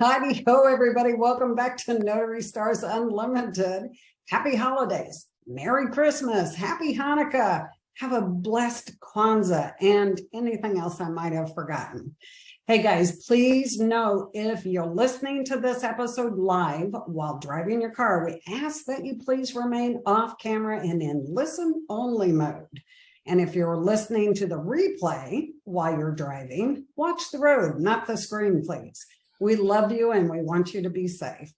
Heidi ho, everybody. Welcome back to Notary Stars Unlimited. Happy holidays. Merry Christmas. Happy Hanukkah. Have a blessed Kwanzaa and anything else I might have forgotten. Hey guys, please know if you're listening to this episode live while driving your car, we ask that you please remain off camera and in listen only mode. And if you're listening to the replay while you're driving, watch the road, not the screen, please. We love you and we want you to be safe.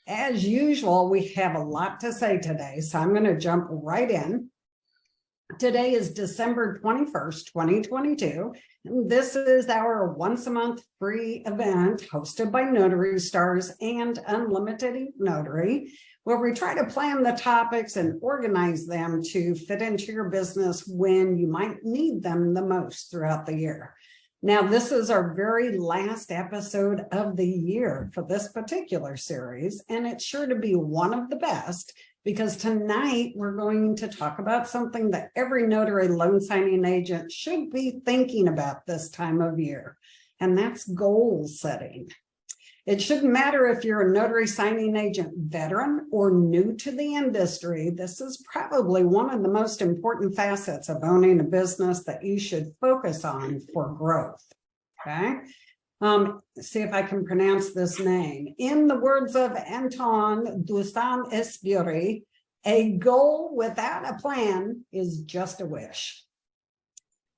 As usual, we have a lot to say today, so I'm going to jump right in. Today is December 21st, 2022. And this is our once a month free event hosted by Notary Stars and Unlimited Notary, where we try to plan the topics and organize them to fit into your business when you might need them the most throughout the year. Now, this is our very last episode of the year for this particular series, and it's sure to be one of the best because tonight we're going to talk about something that every notary loan signing agent should be thinking about this time of year, and that's goal setting. It shouldn't matter if you're a notary signing agent veteran or new to the industry. This is probably one of the most important facets of owning a business that you should focus on for growth. Okay. See if I can pronounce this name. In the words of Anton de Saint-Exupéry, a goal without a plan is just a wish.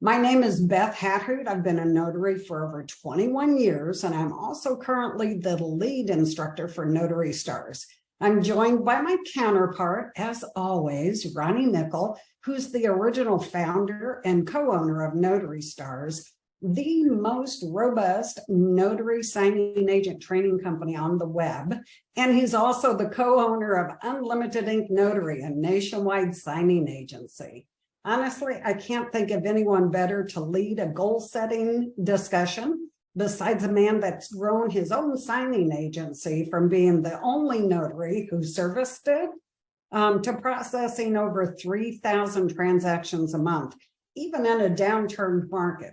My name is Beth Hathout. I've been a notary for over 21 years, and I'm also currently the lead instructor for Notary Stars. I'm joined by my counterpart, as always, Ronnie Nickel, who's the original founder and co-owner of Notary Stars, the most robust notary signing agent training company on the web. And he's also the co-owner of Unlimited Ink Notary, a nationwide signing agency. Honestly, I can't think of anyone better to lead a goal-setting discussion besides a man that's grown his own signing agency from being the only notary who serviced it to processing over 3,000 transactions a month, even in a downturn market.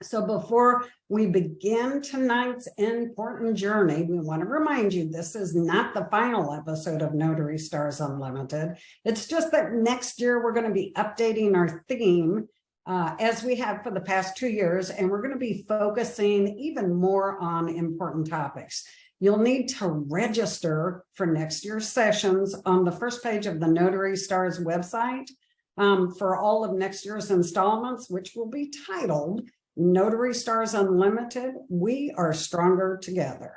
So before we begin tonight's important journey, we want to remind you this is not the final episode of Notary Stars Unlimited. It's just that next year we're going to be updating our theme as we have for the past 2 years, and we're going to be focusing even more on important topics. You'll need to register for next year's sessions on the first page of the Notary Stars website for all of next year's installments, which will be titled Notary Stars Unlimited, We Are Stronger Together.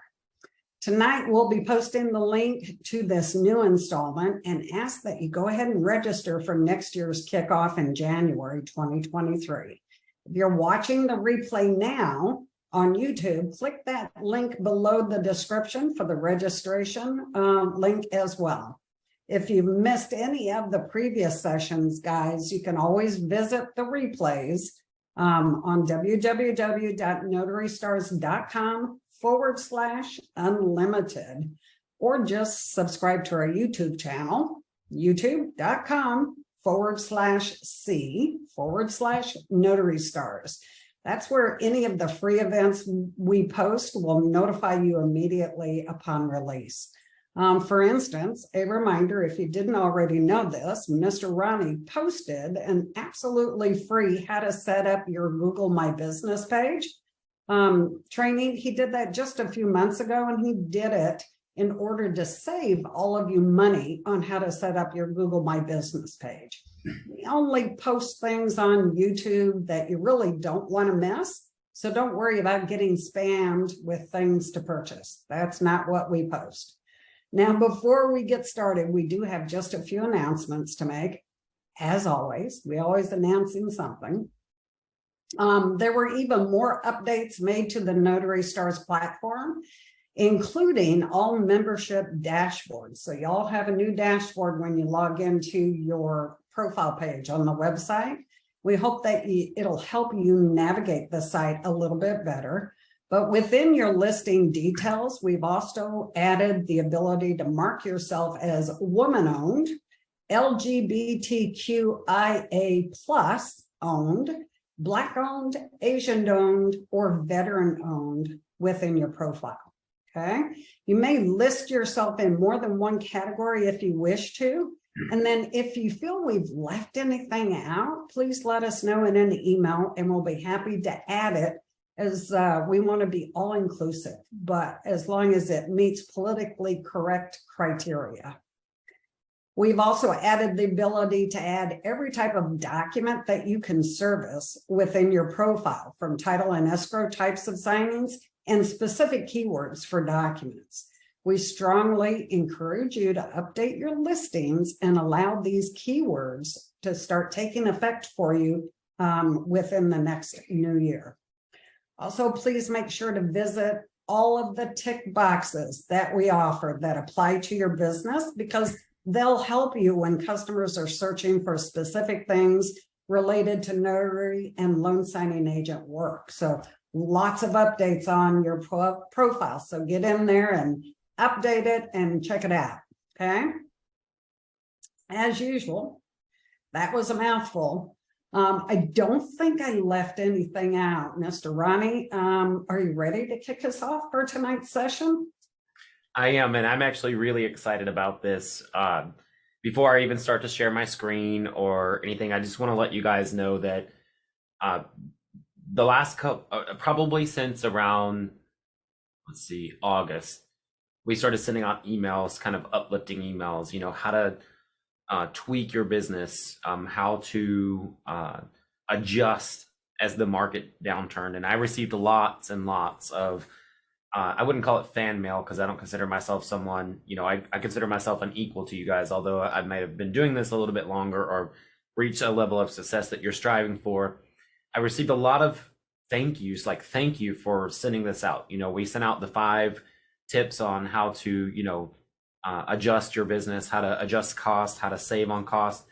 Tonight, we'll be posting the link to this new installment and ask that you go ahead and register for next year's kickoff in January 2023. If you're watching the replay now on YouTube, click that link below the description for the registration link as well. If you've missed any of the previous sessions, guys, you can always visit the replays on www.notarystars.com/unlimited, or just subscribe to our YouTube channel, youtube.com/C/Notary Stars. That's where any of the free events we post will notify you immediately upon release. For instance, a reminder, if you didn't already know this, Mr. Ronnie posted an absolutely free how to set up your Google My Business page training. He did that just a few months ago, and he did it in order to save all of you money on how to set up your Google My Business page. We only post things on YouTube that you really don't want to miss, so don't worry about getting spammed with things to purchase. That's not what we post. Now, before we get started, we do have just a few announcements to make. As always, we always announcing something. There were even more updates made to the Notary Stars platform, including all membership dashboards. So y'all have a new dashboard when you log into your profile page on the website. We hope that it'll help you navigate the site a little bit better. But within your listing details, we've also added the ability to mark yourself as woman-owned, LGBTQIA+ owned, Black-owned, Asian-owned, or veteran-owned within your profile. Okay. You may list yourself in more than one category if you wish to. And then if you feel we've left anything out, please let us know in an email and we'll be happy to add it, as we want to be all inclusive, but as long as it meets politically correct criteria. We've also added the ability to add every type of document that you can service within your profile, from title and escrow types of signings and specific keywords for documents. We strongly encourage you to update your listings and allow these keywords to start taking effect for you within the next new year. Also, please make sure to visit all of the tick boxes that we offer that apply to your business, because they'll help you when customers are searching for specific things related to notary and loan signing agent work. So lots of updates on your profile. So get in there and update it and check it out. Okay. As usual, that was a mouthful. I don't think I left anything out. Mr. Ronnie, are you ready to kick us off for tonight's session? I am, and I'm actually really excited about this. Before I even start to share my screen or anything, I just want to let you guys know that the last couple, probably since around, let's see, August, we started sending out emails, kind of uplifting emails, you know, how to tweak your business, how to adjust as the market downturned. And I received lots and lots of, I wouldn't call it fan mail, because I don't consider myself someone, you know, I consider myself an equal to you guys, although I might have been doing this a little bit longer or reached a level of success that you're striving for. I received a lot of thank yous, like, thank you for sending this out. You know, we sent out the 5 tips on how to, you know, adjust your business, how to adjust cost, how to save on cost.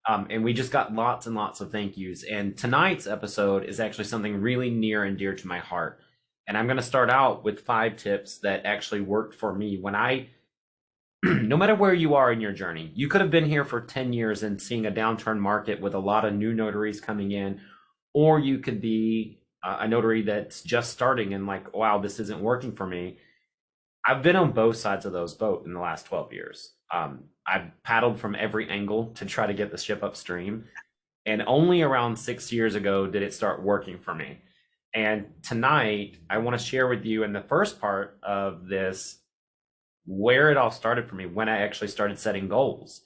And we just got lots and lots of thank yous. And tonight's episode is actually something really near and dear to my heart. And I'm going to start out with 5 tips that actually worked for me when I, no matter where you are in your journey, you could have been here for 10 years and seeing a downturn market with a lot of new notaries coming in, or you could be a notary that's just starting and like, wow, this isn't working for me. I've been on both sides of those boat in the last 12 years. I've paddled from every angle to try to get the ship upstream. And only around 6 years ago did it start working for me. And tonight, I want to share with you in the first part of this where it all started for me, when I actually started setting goals.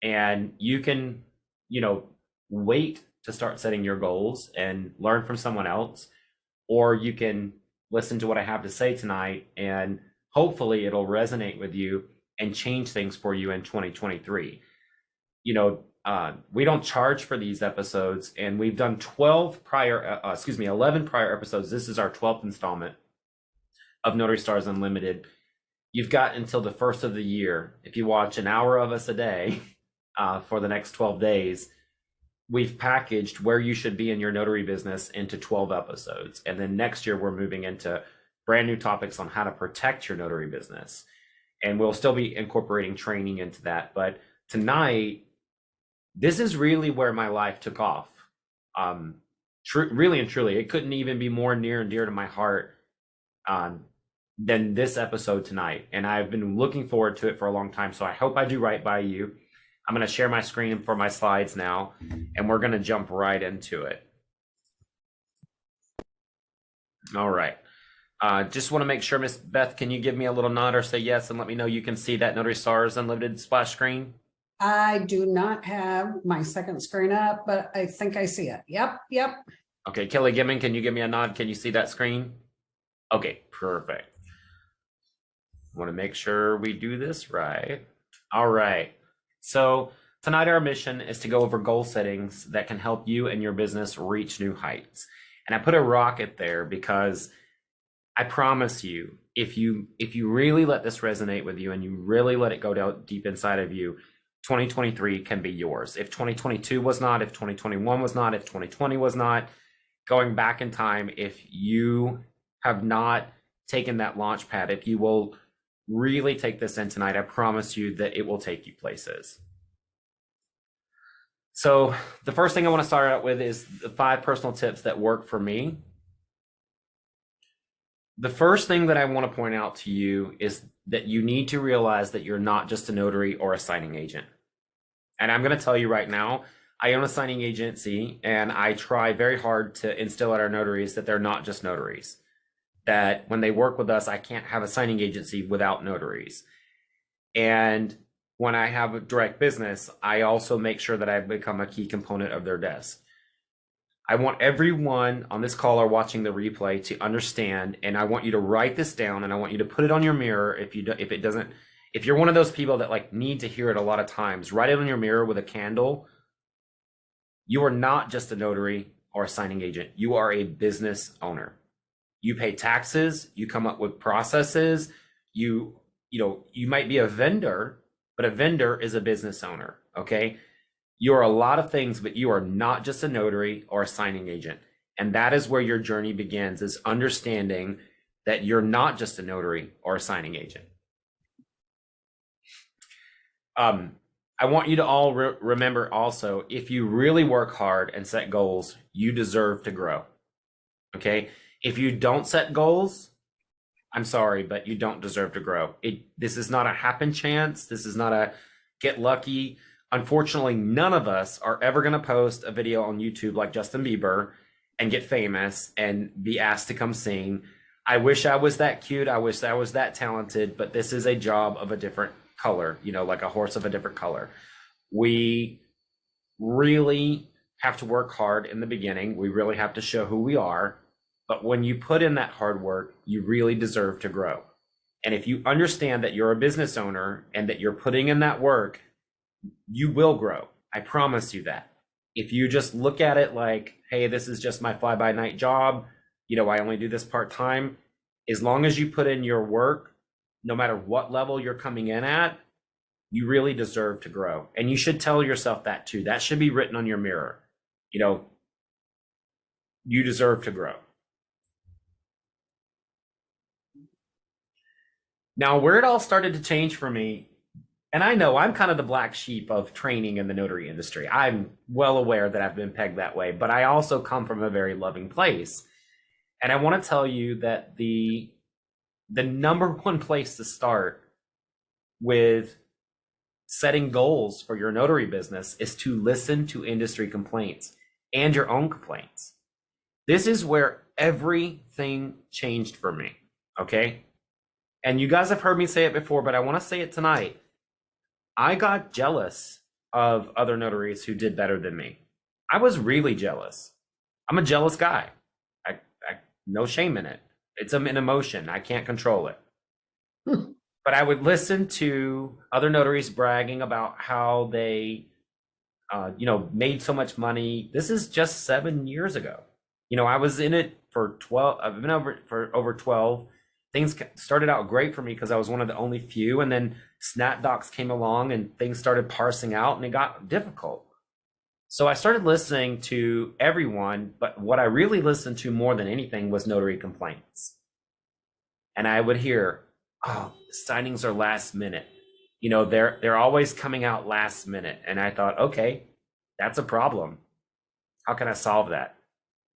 And you can, you know, wait to start setting your goals and learn from someone else, or you can listen to what I have to say tonight, and hopefully it'll resonate with you and change things for you in 2023. You know, we don't charge for these episodes, and we've done 11 prior episodes. This is our 12th installment of Notary Stars Unlimited. You've got until the first of the year. If you watch an hour of us a day for the next 12 days, we've packaged where you should be in your notary business into 12 episodes. And then next year, we're moving into brand new topics on how to protect your notary business. And we'll still be incorporating training into that. But tonight, this is really where my life took off. Really and truly, it couldn't even be more near and dear to my heart than this episode tonight. And I've been looking forward to it for a long time. So I hope I do right by you. I'm going to share my screen for my slides now, and we're going to jump right into it. All right. Just want to make sure, Miss Beth, can you give me a little nod or say yes and let me know you can see that Notary Stars Unlimited splash screen? I do not have my second screen up, but I think I see it. Yep. Okay, Kelly Gimmon, can you give me a nod? Can you see that screen? Okay, perfect. Want to make sure we do this right. All right. So tonight our mission is to go over goal settings that can help you and your business reach new heights. And I put a rocket there because I promise you, if you really let this resonate with you and you really let it go down deep inside of you, 2023 can be yours. If 2022 was not, if 2021 was not, if 2020 was not, going back in time, if you have not taken that launch pad, if you will really take this in tonight, I promise you that it will take you places. So the first thing I want to start out with is the 5 personal tips that work for me. The first thing that I want to point out to you is that you need to realize that you're not just a notary or a signing agent. And I'm going to tell you right now, I own a signing agency, and I try very hard to instill at our notaries that they're not just notaries. That when they work with us, I can't have a signing agency without notaries. And when I have a direct business, I also make sure that I become a key component of their desk. I want everyone on this call or watching the replay to understand, and I want you to write this down, and I want you to put it on your mirror. If you're one of those people that like need to hear it a lot of times, write it on your mirror with a candle. You are not just a notary or a signing agent. You are a business owner. You pay taxes, you come up with processes, you might be a vendor, but a vendor is a business owner, okay? You are a lot of things, but you are not just a notary or a signing agent. And that is where your journey begins, is understanding that you're not just a notary or a signing agent. I want you to all remember also, if you really work hard and set goals, you deserve to grow, okay? If you don't set goals, I'm sorry, but you don't deserve to grow. This is not a happen chance. This is not a get lucky. Unfortunately, none of us are ever going to post a video on YouTube like Justin Bieber and get famous and be asked to come sing. I wish I was that cute. I wish I was that talented, but this is a job of a different color, like a horse of a different color. We really have to work hard in the beginning. We really have to show who we are. But when you put in that hard work, you really deserve to grow. And if you understand that you're a business owner and that you're putting in that work, you will grow. I promise you that. If you just look at it like, hey, this is just my fly-by-night job, I only do this part-time, as long as you put in your work, no matter what level you're coming in at, you really deserve to grow. And you should tell yourself that too. That should be written on your mirror. You deserve to grow. Now, where it all started to change for me, and I know I'm kind of the black sheep of training in the notary industry. I'm well aware that I've been pegged that way, but I also come from a very loving place. And I want to tell you that the number one place to start with setting goals for your notary business is to listen to industry complaints and your own complaints. This is where everything changed for me, okay? And you guys have heard me say it before, but I want to say it tonight. I got jealous of other notaries who did better than me. I was really jealous. I'm a jealous guy. I no shame in it. It's an emotion. I can't control it. But I would listen to other notaries bragging about how they, made so much money. This is just 7 years ago. I was in it for 12. I've been over 12. Things started out great for me because I was one of the only few, and then SnapDocs came along and things started parsing out and it got difficult. So I started listening to everyone, but what I really listened to more than anything was notary complaints. And I would hear, oh, signings are last minute. They're always coming out last minute. And I thought, okay, that's a problem. How can I solve that?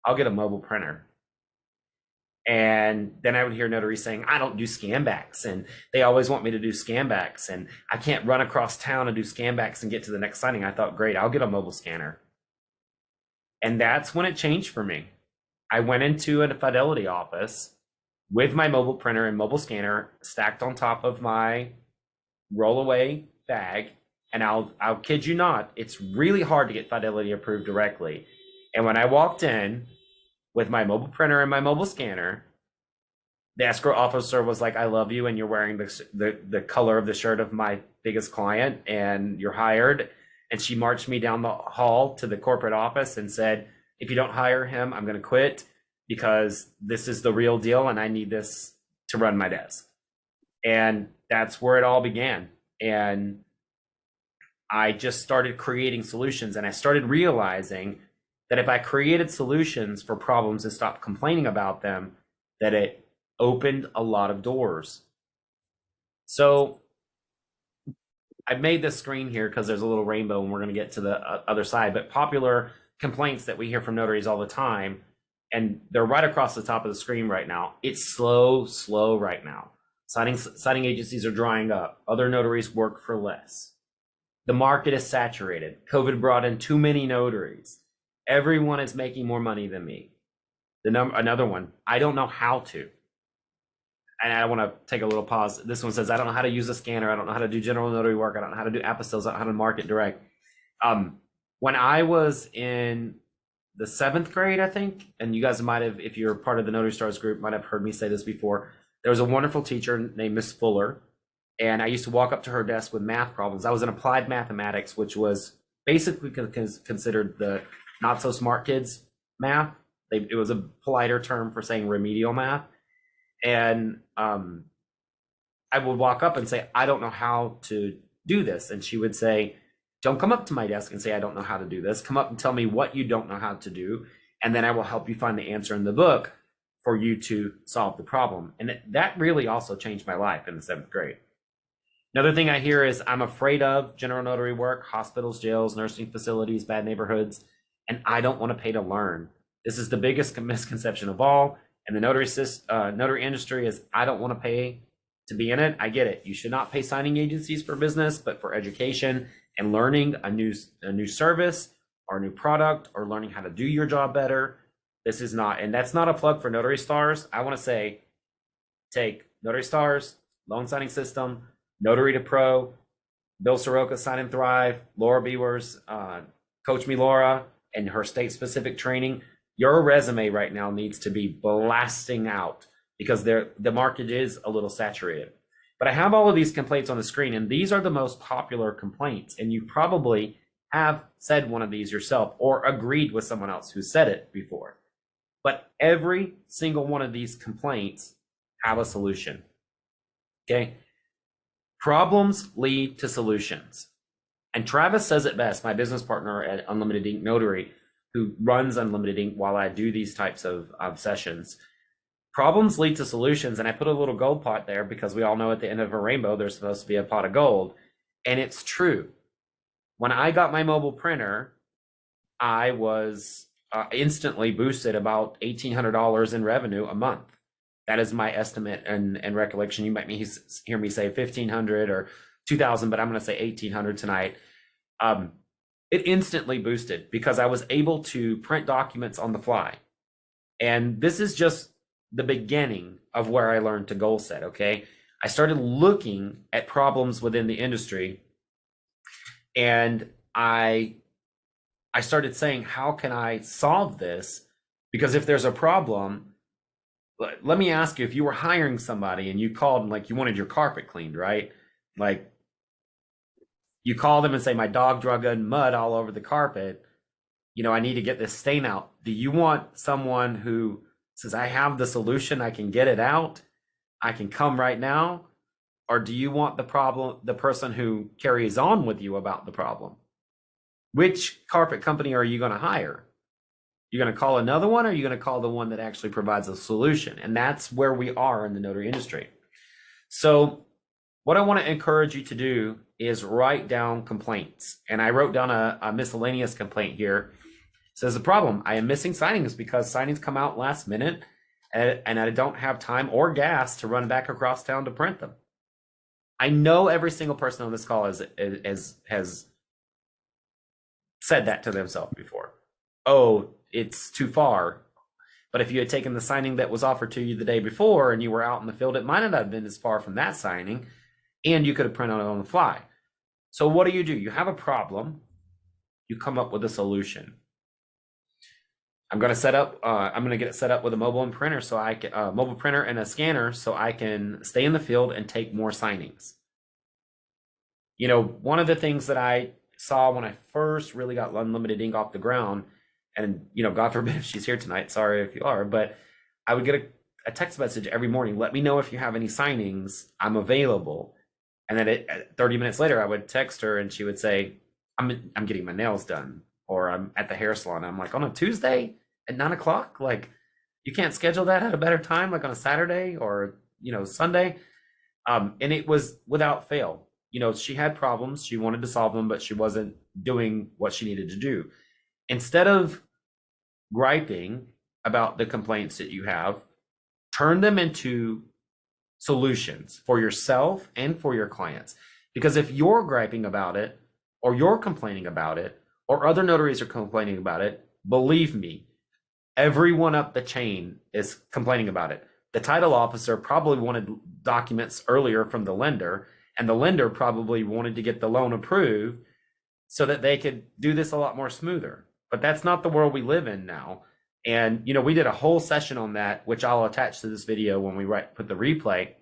I'll get a mobile printer. And then I would hear notaries saying, I don't do scan backs, and they always want me to do scan backs, and I can't run across town and do scan backs and get to the next signing. I thought, great, I'll get a mobile scanner. And that's when it changed for me. I went into a Fidelity office with my mobile printer and mobile scanner stacked on top of my rollaway bag. And I'll kid you not, it's really hard to get Fidelity approved directly. And when I walked in with my mobile printer and my mobile scanner, the escrow officer was like, I love you, and you're wearing the color of the shirt of my biggest client, and you're hired. And she marched me down the hall to the corporate office and said, if you don't hire him, I'm going to quit, because this is the real deal and I need this to run my desk. And that's where it all began. And I just started creating solutions, and I started realizing that if I created solutions for problems and stopped complaining about them, that it opened a lot of doors. So I made this screen here because there's a little rainbow and we're going to get to the other side, but popular complaints that we hear from notaries all the time. and they're right across the top of the screen right now. It's slow right now. Signing agencies are drying up. Other notaries work for less. The market is saturated. COVID brought in too many notaries. Everyone is making more money than me. Another one, I don't know how to. And I want to take a little pause. This one says, I don't know how to use a scanner. I don't know how to do general notary work. I don't know how to do apostilles. I don't know how to market direct. When I was in the 7th grade, I think, and you guys might have, if you're part of the Notary Stars group, might have heard me say this before. There was a wonderful teacher named Miss Fuller, and I used to walk up to her desk with math problems. I was in applied mathematics, which was basically considered the not so smart kids math. It was a politer term for saying remedial math. And I would walk up and say, I don't know how to do this. And she would say, don't come up to my desk and say, I don't know how to do this. Come up and tell me what you don't know how to do. And then I will help you find the answer in the book for you to solve the problem. And that really also changed my life in the 7th grade. Another thing I hear is I'm afraid of general notary work, hospitals, jails, nursing facilities, bad neighborhoods, and I don't want to pay to learn. This is the biggest misconception of all. And the notary industry is, I don't want to pay to be in it. I get it. You should not pay signing agencies for business, but for education and learning a new service or a new product or learning how to do your job better. This is not, and that's not a plug for Notary Stars. I want to say, take Notary Stars, loan signing system, Notary to Pro, Bill Soroka, Sign and Thrive, Laura Beaver's Coach Me Laura, and her state-specific training. Your resume right now needs to be blasting out because the market is a little saturated. But I have all of these complaints on the screen, and these are the most popular complaints. And you probably have said one of these yourself or agreed with someone else who said it before. But every single one of these complaints have a solution. Okay? Problems lead to solutions. And Travis says it best, my business partner at Unlimited Ink Notary, who runs Unlimited Ink while I do these types of sessions. Problems lead to solutions. And I put a little gold pot there because we all know at the end of a rainbow, there's supposed to be a pot of gold. And it's true. When I got my mobile printer, I was instantly boosted about $1,800 in revenue a month. That is my estimate and recollection. You might hear me say 1,500 or 2,000, but I'm going to say 1,800 tonight. It instantly boosted because I was able to print documents on the fly. And this is just the beginning of where I learned to goal set, okay? I started looking at problems within the industry, and I started saying, how can I solve this? Because if there's a problem, let me ask you, if you were hiring somebody and you called and like you wanted your carpet cleaned, right? Like you call them and say, my dog drug in mud all over the carpet. You know, I need to get this stain out. Do you want someone who says, I have the solution, I can get it out, I can come right now? Or do you want the person who carries on with you about the problem? Which carpet company are you going to hire? You're going to call another one, or are you going to call the one that actually provides a solution? And that's where we are in the notary industry. So what I want to encourage you to do is write down complaints. And I wrote down a miscellaneous complaint here. It says, the problem, I am missing signings because signings come out last minute and I don't have time or gas to run back across town to print them. I know every single person on this call has said that to themselves before. Oh, it's too far. But if you had taken the signing that was offered to you the day before and you were out in the field, it might not have been as far from that signing, and you could have printed it on the fly. So what do? You have a problem, you come up with a solution. I'm going to get it set up with a mobile printer so I can mobile printer and a scanner so I can stay in the field and take more signings. You know, one of the things that I saw when I first really got Unlimited Ink off the ground, and you know, God forbid if she's here tonight, sorry if you are, but I would get a text message every morning, let me know if you have any signings, I'm available. And then 30 minutes later, I would text her and she would say, I'm getting my nails done, or I'm at the hair salon. I'm like, on a Tuesday at 9 o'clock? Like, you can't schedule that at a better time, like on a Saturday or, you know, Sunday. And it was without fail. You know, she had problems, she wanted to solve them, but she wasn't doing what she needed to do. Instead of griping about the complaints that you have, turn them into solutions for yourself and for your clients. Because if you're griping about it, or you're complaining about it, or other notaries are complaining about it, believe me, everyone up the chain is complaining about it. The title officer probably wanted documents earlier from the lender, and the lender probably wanted to get the loan approved so that they could do this a lot more smoother. But that's not the world we live in now. And, you know, we did a whole session on that, which I'll attach to this video when we put the replay,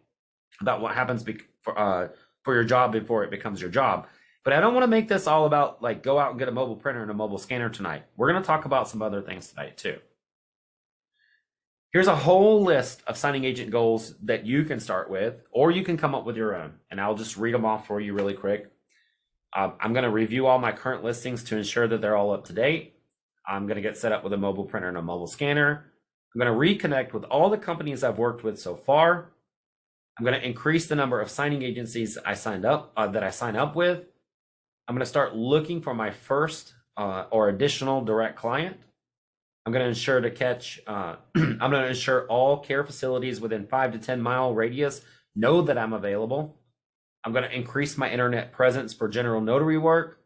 about what happens for your job before it becomes your job. But I don't want to make this all about like go out and get a mobile printer and a mobile scanner tonight. We're going to talk about some other things tonight too. Here's a whole list of signing agent goals that you can start with, or you can come up with your own. And I'll just read them off for you really quick. I'm going to review all my current listings to ensure that they're all up to date. I'm going to get set up with a mobile printer and a mobile scanner. I'm going to reconnect with all the companies I've worked with so far. I'm going to increase the number of signing agencies I sign up with. I'm going to start looking for my first or additional direct client. I'm going to ensure I'm going to ensure all care facilities within 5 to 10 mile radius know that I'm available. I'm going to increase my internet presence for general notary work.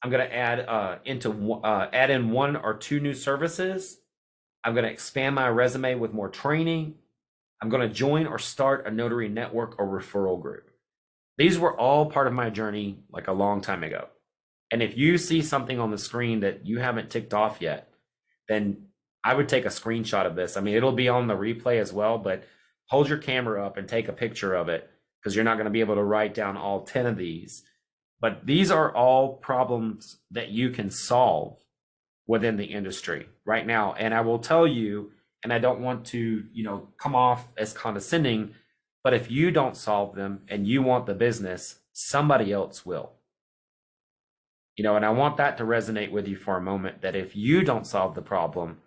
I'm going to add in 1 or 2 new services. I'm going to expand my resume with more training. I'm going to join or start a notary network or referral group. These were all part of my journey like a long time ago. And if you see something on the screen that you haven't ticked off yet, then I would take a screenshot of this. I mean, it'll be on the replay as well, but hold your camera up and take a picture of it, because you're not going to be able to write down all 10 of these. But these are all problems that you can solve within the industry right now. And I will tell you, and I don't want to, come off as condescending, but if you don't solve them and you want the business, somebody else will. And I want that to resonate with you for a moment, that if you don't solve the problem,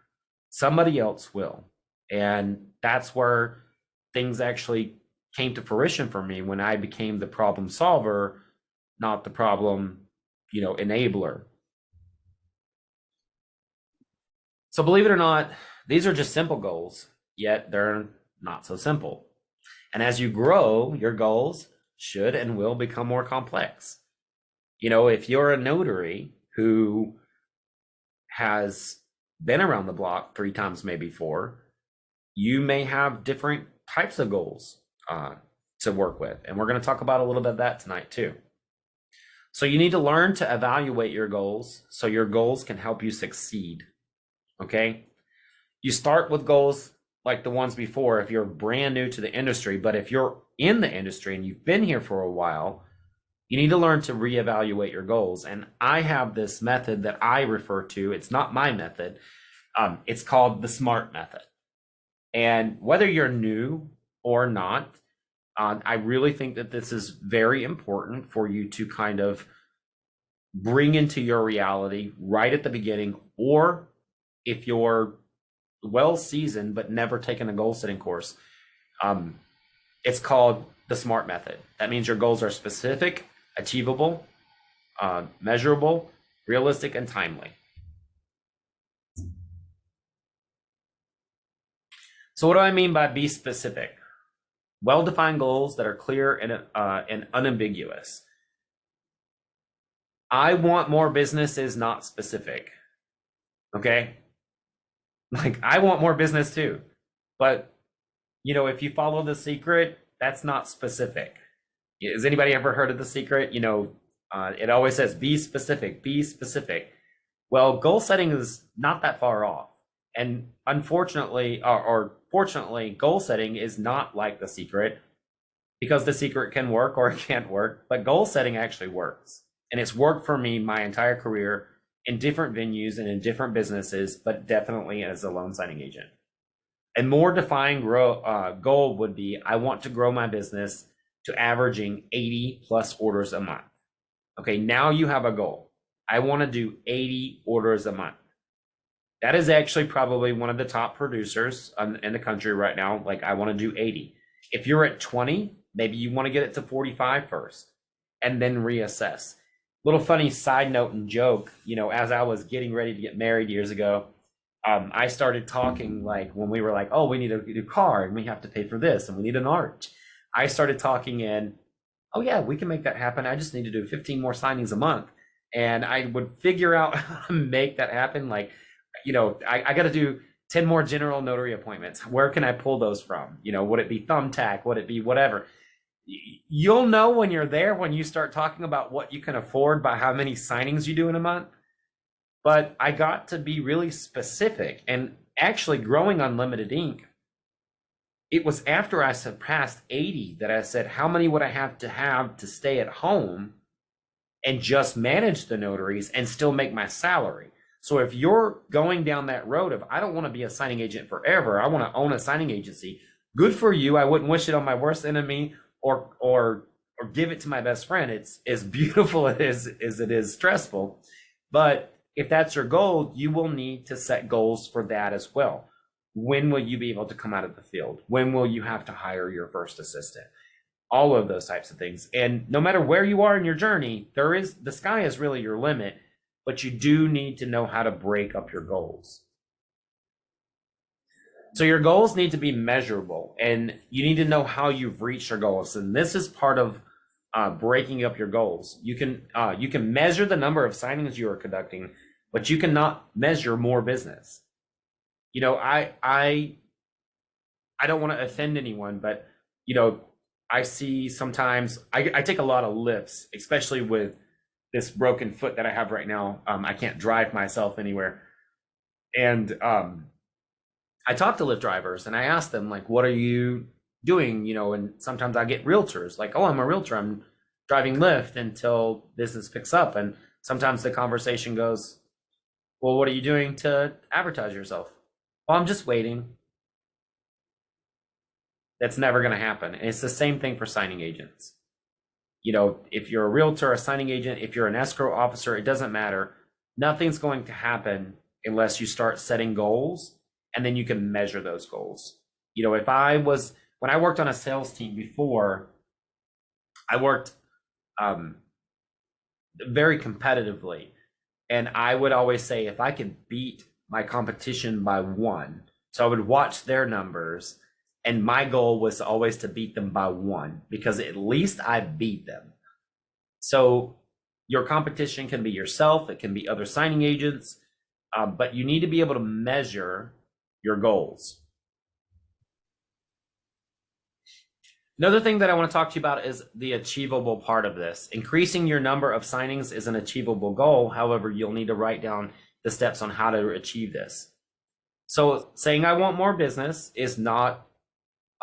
somebody else will. And that's where things actually came to fruition for me, when I became the problem solver, not the problem, enabler. So believe it or not, these are just simple goals, yet they're not so simple. And as you grow, your goals should and will become more complex. If you're a notary who has been around the block 3 times, maybe 4, you may have different types of goals to work with. And we're going to talk about a little bit of that tonight too. So you need to learn to evaluate your goals so your goals can help you succeed. Okay? You start with goals like the ones before if you're brand new to the industry, but if you're in the industry and you've been here for a while, you need to learn to reevaluate your goals. And I have this method that I refer to. It's not my method. It's called the SMART method. And whether you're new or not, I really think that this is very important for you to kind of bring into your reality right at the beginning, or if you're well seasoned but never taken a goal setting course, it's called the SMART method. That means your goals are specific, achievable, measurable, realistic, and timely. So what do I mean by be specific? Well-defined goals that are clear and unambiguous. I want more business is not specific. Okay? Like, I want more business too. But, if you follow The Secret, that's not specific. Has anybody ever heard of The Secret? It always says, be specific, be specific. Well, goal setting is not that far off. And unfortunately, or fortunately, goal setting is not like The Secret, because The Secret can work or it can't work, but goal setting actually works. And it's worked for me my entire career in different venues and in different businesses, but definitely as a loan signing agent. A more defined goal would be, I want to grow my business to averaging 80 plus orders a month. Okay, now you have a goal. I want to do 80 orders a month. That is actually probably one of the top producers in the country right now. Like, I want to do 80. If you're at 20, maybe you want to get it to 45 first and then reassess. Little funny side note and joke, as I was getting ready to get married years ago, I started talking like when we were like, oh, we need a new car and we have to pay for this and we need an arch. I started talking in, oh yeah, we can make that happen. I just need to do 15 more signings a month. And I would figure out how to make that happen. Like, I got to do 10 more general notary appointments. Where can I pull those from? Would it be Thumbtack? Would it be whatever? You'll know when you're there, when you start talking about what you can afford by how many signings you do in a month. But I got to be really specific, and actually growing Unlimited Ink, it was after I surpassed 80 that I said, how many would I have to stay at home and just manage the notaries and still make my salary? So if you're going down that road of, I don't want to be a signing agent forever, I want to own a signing agency, good for you. I wouldn't wish it on my worst enemy or give it to my best friend. It's as beautiful as it is stressful. But if that's your goal, you will need to set goals for that as well. When will you be able to come out of the field? When will you have to hire your first assistant? All of those types of things. And no matter where you are in your journey, the sky is really your limit, but you do need to know how to break up your goals. So your goals need to be measurable, and you need to know how you've reached your goals. And this is part of breaking up your goals. You can measure the number of signings you are conducting, but you cannot measure more business. I don't want to offend anyone, but I see sometimes I take a lot of lifts, especially with this broken foot that I have right now. I can't drive myself anywhere, and I talk to Lyft drivers and I ask them, like, what are you doing? And sometimes I get realtors like, oh, I'm a realtor. I'm driving Lyft until business picks up. And sometimes the conversation goes, well, what are you doing to advertise yourself? Well, I'm just waiting. That's never going to happen. And it's the same thing for signing agents. If you're a realtor, a signing agent, if you're an escrow officer, it doesn't matter. Nothing's going to happen unless you start setting goals, and then you can measure those goals. When I worked on a sales team before, I worked very competitively. And I would always say, if I could beat my competition by one, so I would watch their numbers, and my goal was always to beat them by one, because at least I beat them. So your competition can be yourself, it can be other signing agents, but you need to be able to measure your goals. Another thing that I want to talk to you about is the achievable part of this. Increasing your number of signings is an achievable goal. However, you'll need to write down the steps on how to achieve this. So saying I want more business is not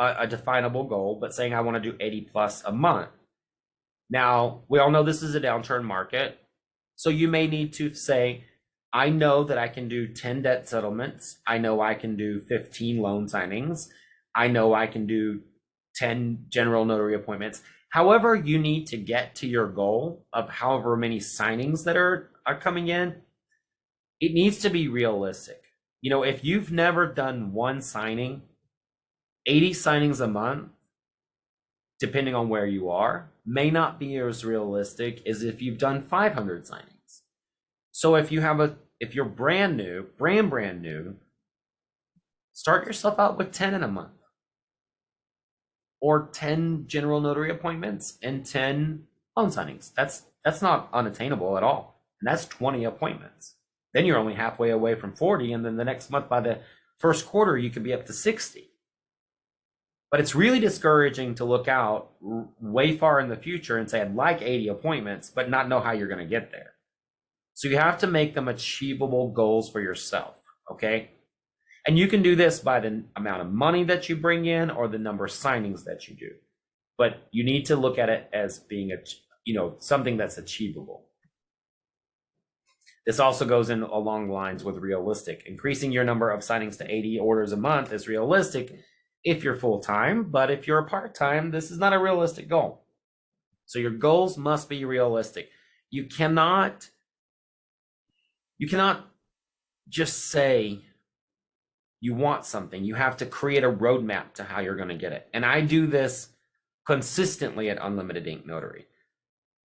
a definable goal, but saying I want to do 80 plus a month. Now, we all know this is a downturn market. So you may need to say, I know that I can do 10 debt settlements. I know I can do 15 loan signings. I know I can do 10 general notary appointments. However, you need to get to your goal of however many signings that are coming in. It needs to be realistic. If you've never done one signing, 80 signings a month, depending on where you are, may not be as realistic as if you've done 500 signings. So if you're brand new, brand new, start yourself out with 10 in a month, or 10 general notary appointments and 10 loan signings. That's not unattainable at all. And that's 20 appointments. Then you're only halfway away from 40. And then the next month, by the first quarter, you could be up to 60. But it's really discouraging to look out way far in the future and say, I'd like 80 appointments, but not know how you're going to get there. So you have to make them achievable goals for yourself, okay? And you can do this by the amount of money that you bring in or the number of signings that you do. But you need to look at it as being something that's achievable. This also goes in along lines with realistic. Increasing your number of signings to 80 orders a month is realistic if you're full-time, but if you're part-time, this is not a realistic goal. So your goals must be realistic. You cannot just say you want something. You have to create a roadmap to how you're going to get it. And I do this consistently at Unlimited Ink Notary.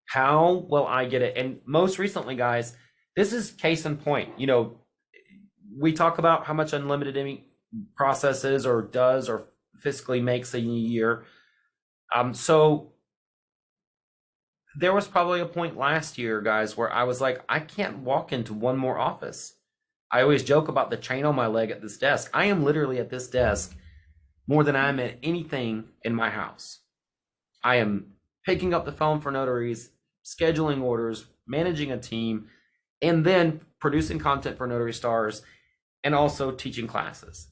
How will I get it? And most recently, guys, this is case in point. we talk about how much unlimited ink processes or does or fiscally makes a year. So there was probably a point last year, guys, where I was like, I can't walk into one more office. I always joke about the chain on my leg at this desk. I am literally at this desk more than I'm at anything in my house. I am picking up the phone for notaries, scheduling orders, managing a team, and then producing content for Notary Stars and also teaching classes.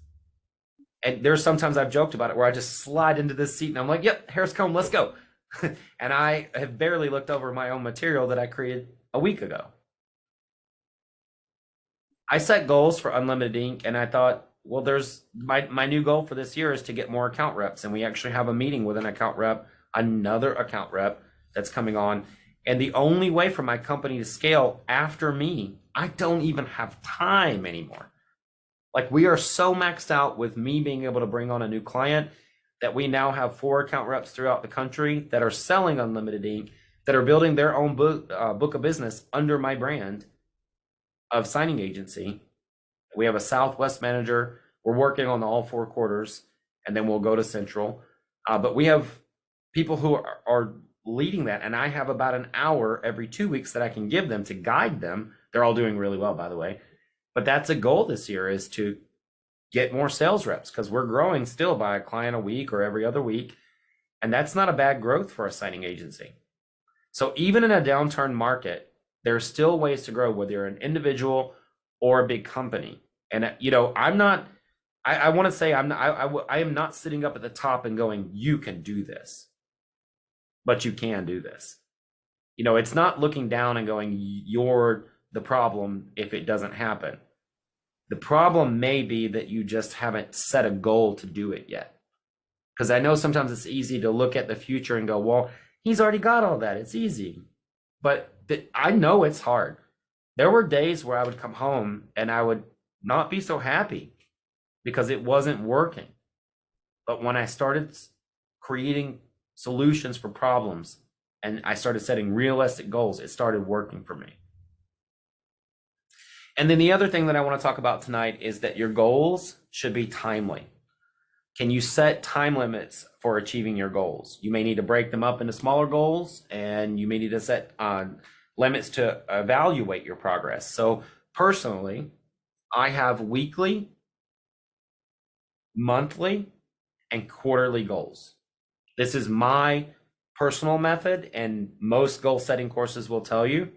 And there's sometimes I've joked about it where I just slide into this seat and I'm like, yep, Harris Cone, let's go. And I have barely looked over my own material that I created a week ago. I set goals for Unlimited Ink and I thought, well, there's my new goal for this year is to get more account reps. And we actually have a meeting with an account rep, another account rep that's coming on. And the only way for my company to scale after me, I don't even have time anymore. Like we are so maxed out with me being able to bring on a new client that we now have 4 account reps throughout the country that are selling Unlimited Ink, that are building their own book of business under my brand of signing agency. We have a Southwest manager. We're working on all 4 quarters, and then we'll go to Central. But we have people who are leading that, and I have about an hour every 2 weeks that I can give them to guide them. They're all doing really well, by the way. But that's a goal this year, is to get more sales reps, because we're growing still by a client a week or every other week. And that's not a bad growth for a signing agency. So even in a downturn market, there's still ways to grow, whether you're an individual or a big company. And, you know, I'm not, I want to say I am not sitting up at the top and going, you can do this, but you can do this. You know, it's not looking down and going, you're the problem if it doesn't happen. The problem may be that you just haven't set a goal to do it yet. Because I know sometimes it's easy to look at the future and go, well, he's already got all that. It's easy. But I know it's hard. There were days where I would come home and I would not be so happy because it wasn't working. But when I started creating solutions for problems and I started setting realistic goals, it started working for me. And then the other thing that I want to talk about tonight is that your goals should be timely. Can you set time limits for achieving your goals? You may need to break them up into smaller goals, and you may need to set limits to evaluate your progress. So personally, I have weekly, monthly, and quarterly goals. This is my personal method, and most goal setting courses will tell you.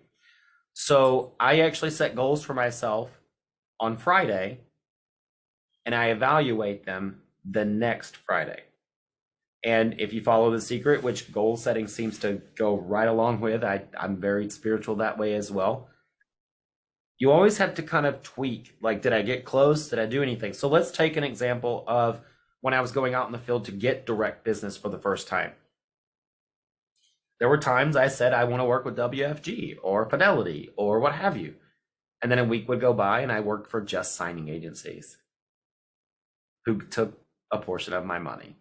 So I actually set goals for myself on Friday, and I evaluate them the next Friday. And if you follow the secret, which goal setting seems to go right along with, I'm very spiritual that way as well. You always have to kind of tweak, like, did I get close? Did I do anything? So let's take an example of when I was going out in the field to get direct business for the first time. There were times I said, I want to work with WFG or Fidelity or what have you. And then a week would go by and I worked for just signing agencies who took a portion of my money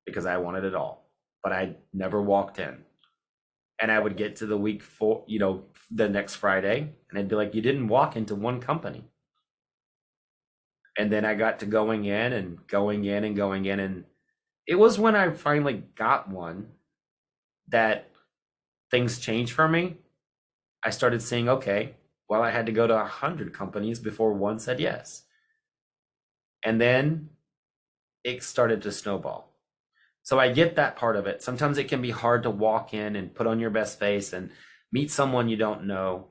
because I wanted it all, but I never walked in. And I would get to the week 4, you know, the next Friday, and I'd be like, you didn't walk into one company. And then I got to going in and going in and going in. And it was when I finally got one that things changed for me. I started seeing, okay, well, I had to go to 100 companies before one said yes. And then it started to snowball. So I get that part of it. Sometimes it can be hard to walk in and put on your best face and meet someone you don't know.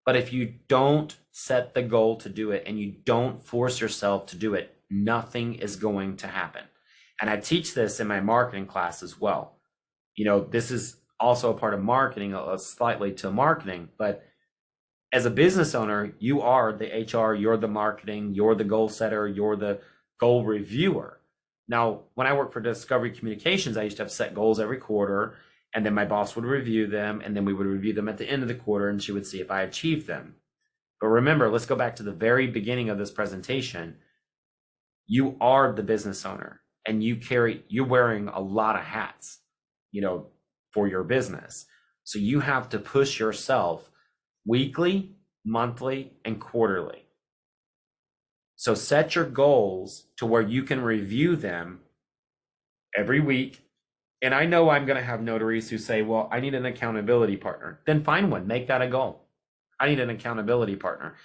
But if you don't set the goal to do it and you don't force yourself to do it, nothing is going to happen. And I teach this in my marketing class as well. You know, this is also a part of marketing, slightly to marketing, but as a business owner, you are the HR, you're the marketing, you're the goal setter, you're the goal reviewer. Now, when I worked for Discovery Communications, I used to have set goals every quarter, and then my boss would review them, and then we would review them at the end of the quarter, and she would see if I achieved them. But remember, let's go back to the very beginning of this presentation. You are the business owner, and you're wearing a lot of hats, you know, for your business. So you have to push yourself weekly, monthly, and quarterly. So set your goals to where you can review them every week. And I know I'm going to have notaries who say, well, I need an accountability partner. Then find one, make that a goal. I need an accountability partner.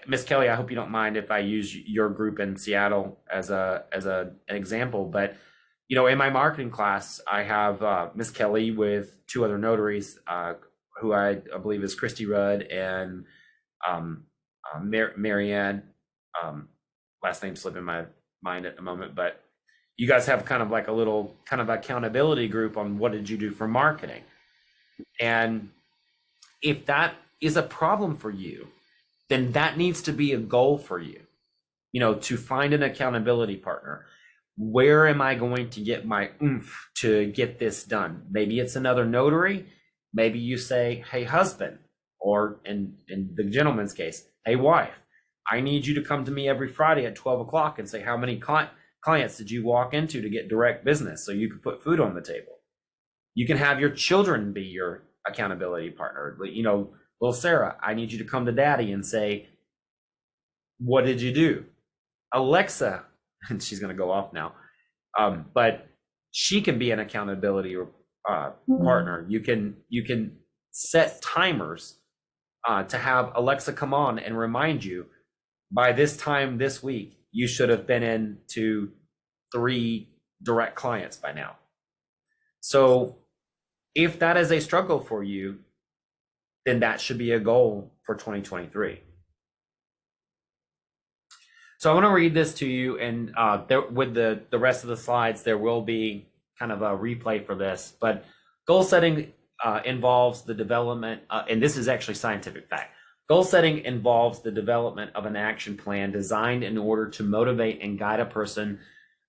Miss Kelly, I hope you don't mind if I use your group in Seattle as an example, but in my marketing class, I have Miss Kelly with two other notaries, who I believe is Christy Rudd and Marianne. Last name slipping my mind at the moment, but you guys have kind of like a little kind of accountability group on what did you do for marketing. And if that is a problem for you, then that needs to be a goal for you, to find an accountability partner. Where am I going to get my oomph to get this done? Maybe it's another notary. Maybe you say, hey, husband, or in the gentleman's case, hey, wife, I need you to come to me every Friday at 12 o'clock and say, how many clients did you walk into to get direct business so you could put food on the table? You can have your children be your accountability partner. Little Sarah, I need you to come to daddy and say, what did you do? Alexa, and she's going to go off now, but she can be an accountability partner. You can set timers to have Alexa come on and remind you, by this time this week, you should have been into 3 direct clients by now. So if that is a struggle for you, then that should be a goal for 2023. So I want to read this to you, and with the rest of the slides, there will be kind of a replay for this, but goal setting involves the development, and this is actually scientific fact. Goal setting involves the development of an action plan designed in order to motivate and guide a person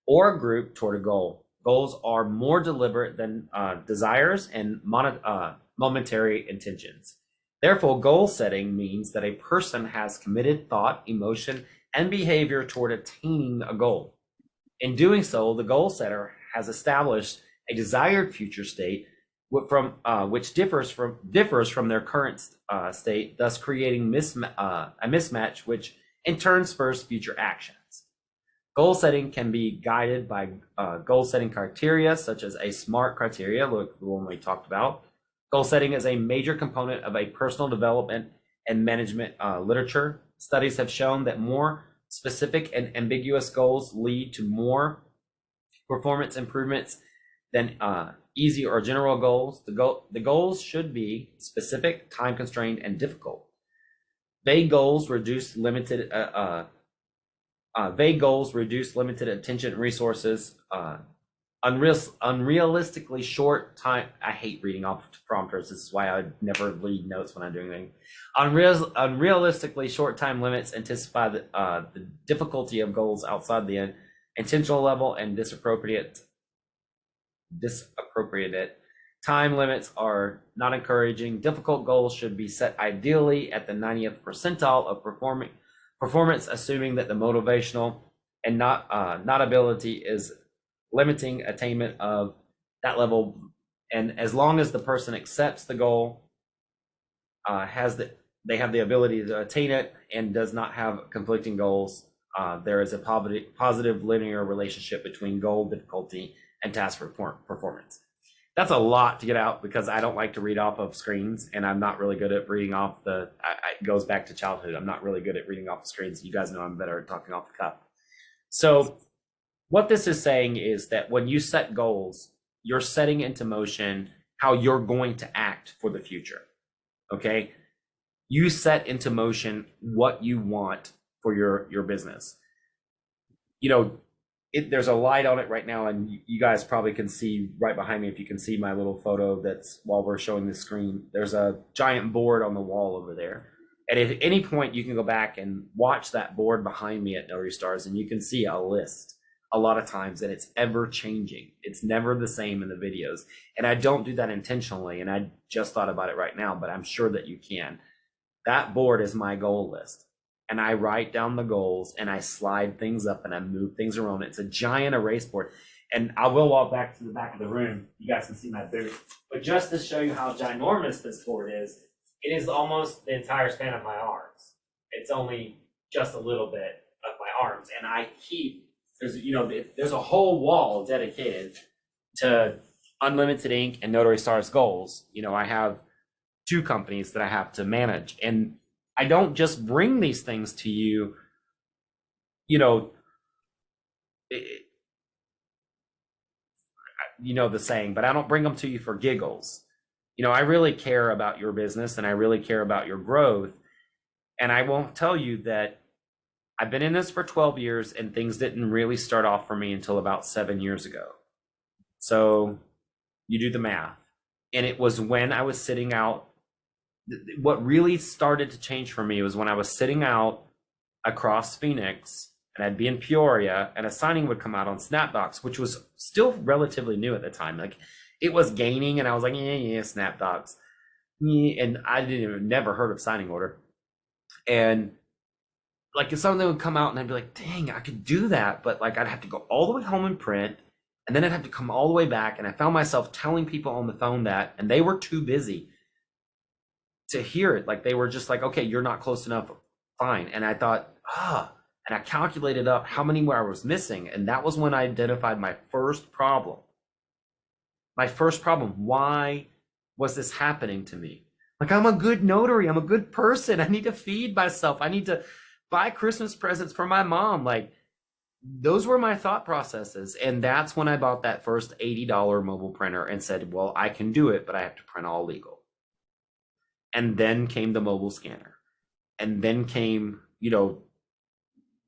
or a group toward a goal. Goals are more deliberate than desires and momentary intentions. Therefore, goal setting means that a person has committed thought, emotion, and behavior toward attaining a goal. In doing so, the goal setter has established a desired future state which differs from their current state, thus creating a mismatch, which in turn spurs future actions. Goal setting can be guided by goal setting criteria, such as a SMART criteria, like the one we talked about. Goal setting is a major component of a personal development and management literature. Studies have shown that more specific and ambiguous goals lead to more performance improvements than easy or general goals. The goals should be specific, time constrained, and difficult. Vague goals reduce limited attention and resources. Unrealistically short time. I hate reading off prompters. This is why I never read notes when I'm doing anything. Unrealistically short time limits intensify the difficulty of goals outside the intentional level, and disappropriate time limits are not encouraging. Difficult goals should be set ideally at the 90th percentile of performance, assuming that the motivational and not ability is limiting attainment of that level. And as long as the person accepts the goal, they have the ability to attain it, and does not have conflicting goals, there is a positive linear relationship between goal difficulty and task performance. That's a lot to get out, because I don't like to read off of screens, and I'm not really good at reading off it goes back to childhood. I'm not really good at reading off the screens. You guys know I'm better at talking off the cuff. So what this is saying is that when you set goals, you're setting into motion how you're going to act for the future. Okay? You set into motion what you want for your business. There's a light on it right now, and you guys probably can see right behind me, if you can see my little photo that's while we're showing the screen. There's a giant board on the wall over there. And at any point, you can go back and watch that board behind me at Notary Stars, and you can see a list a lot of times, and it's ever changing. It's never the same in the videos. And I don't do that intentionally, and I just thought about it right now, but I'm sure that you can. That board is my goal list. And I write down the goals, and I slide things up, and I move things around. It's a giant erase board. And I will walk back to the back of the room. You guys can see my booth. But just to show you how ginormous this board is, it is almost the entire span of my arms. It's only just a little bit of arms, and there's a whole wall dedicated to Unlimited Ink and Notary Stars goals. I have 2 companies that I have to manage, and I don't just bring these things to you, the saying, but I don't bring them to you for giggles. I really care about your business and I really care about your growth. And I won't tell you that I've been in this for 12 years and things didn't really start off for me until about 7 years ago. So you do the math. And it was when I was sitting out. What really started to change for me was when I was sitting out across Phoenix, and I'd be in Peoria, and a signing would come out on SnapDocs, which was still relatively new at the time. Like, it was gaining, and I was like, yeah, SnapDocs. And I never heard of signing order. And like, if something would come out and I'd be like, dang, I could do that, but like, I'd have to go all the way home and print, and then I'd have to come all the way back. And I found myself telling people on the phone that, and they were too busy to hear it. Like, they were just like, okay, you're not close enough, fine. And I thought, and I calculated up how many more I was missing. And that was when I identified my first problem. Why was this happening to me? Like, I'm a good notary. I'm a good person. I need to feed myself. I need to buy Christmas presents for my mom. Like, those were my thought processes. And that's when I bought that first $80 mobile printer and said, well, I can do it, but I have to print all legal. And then came the mobile scanner. And then came,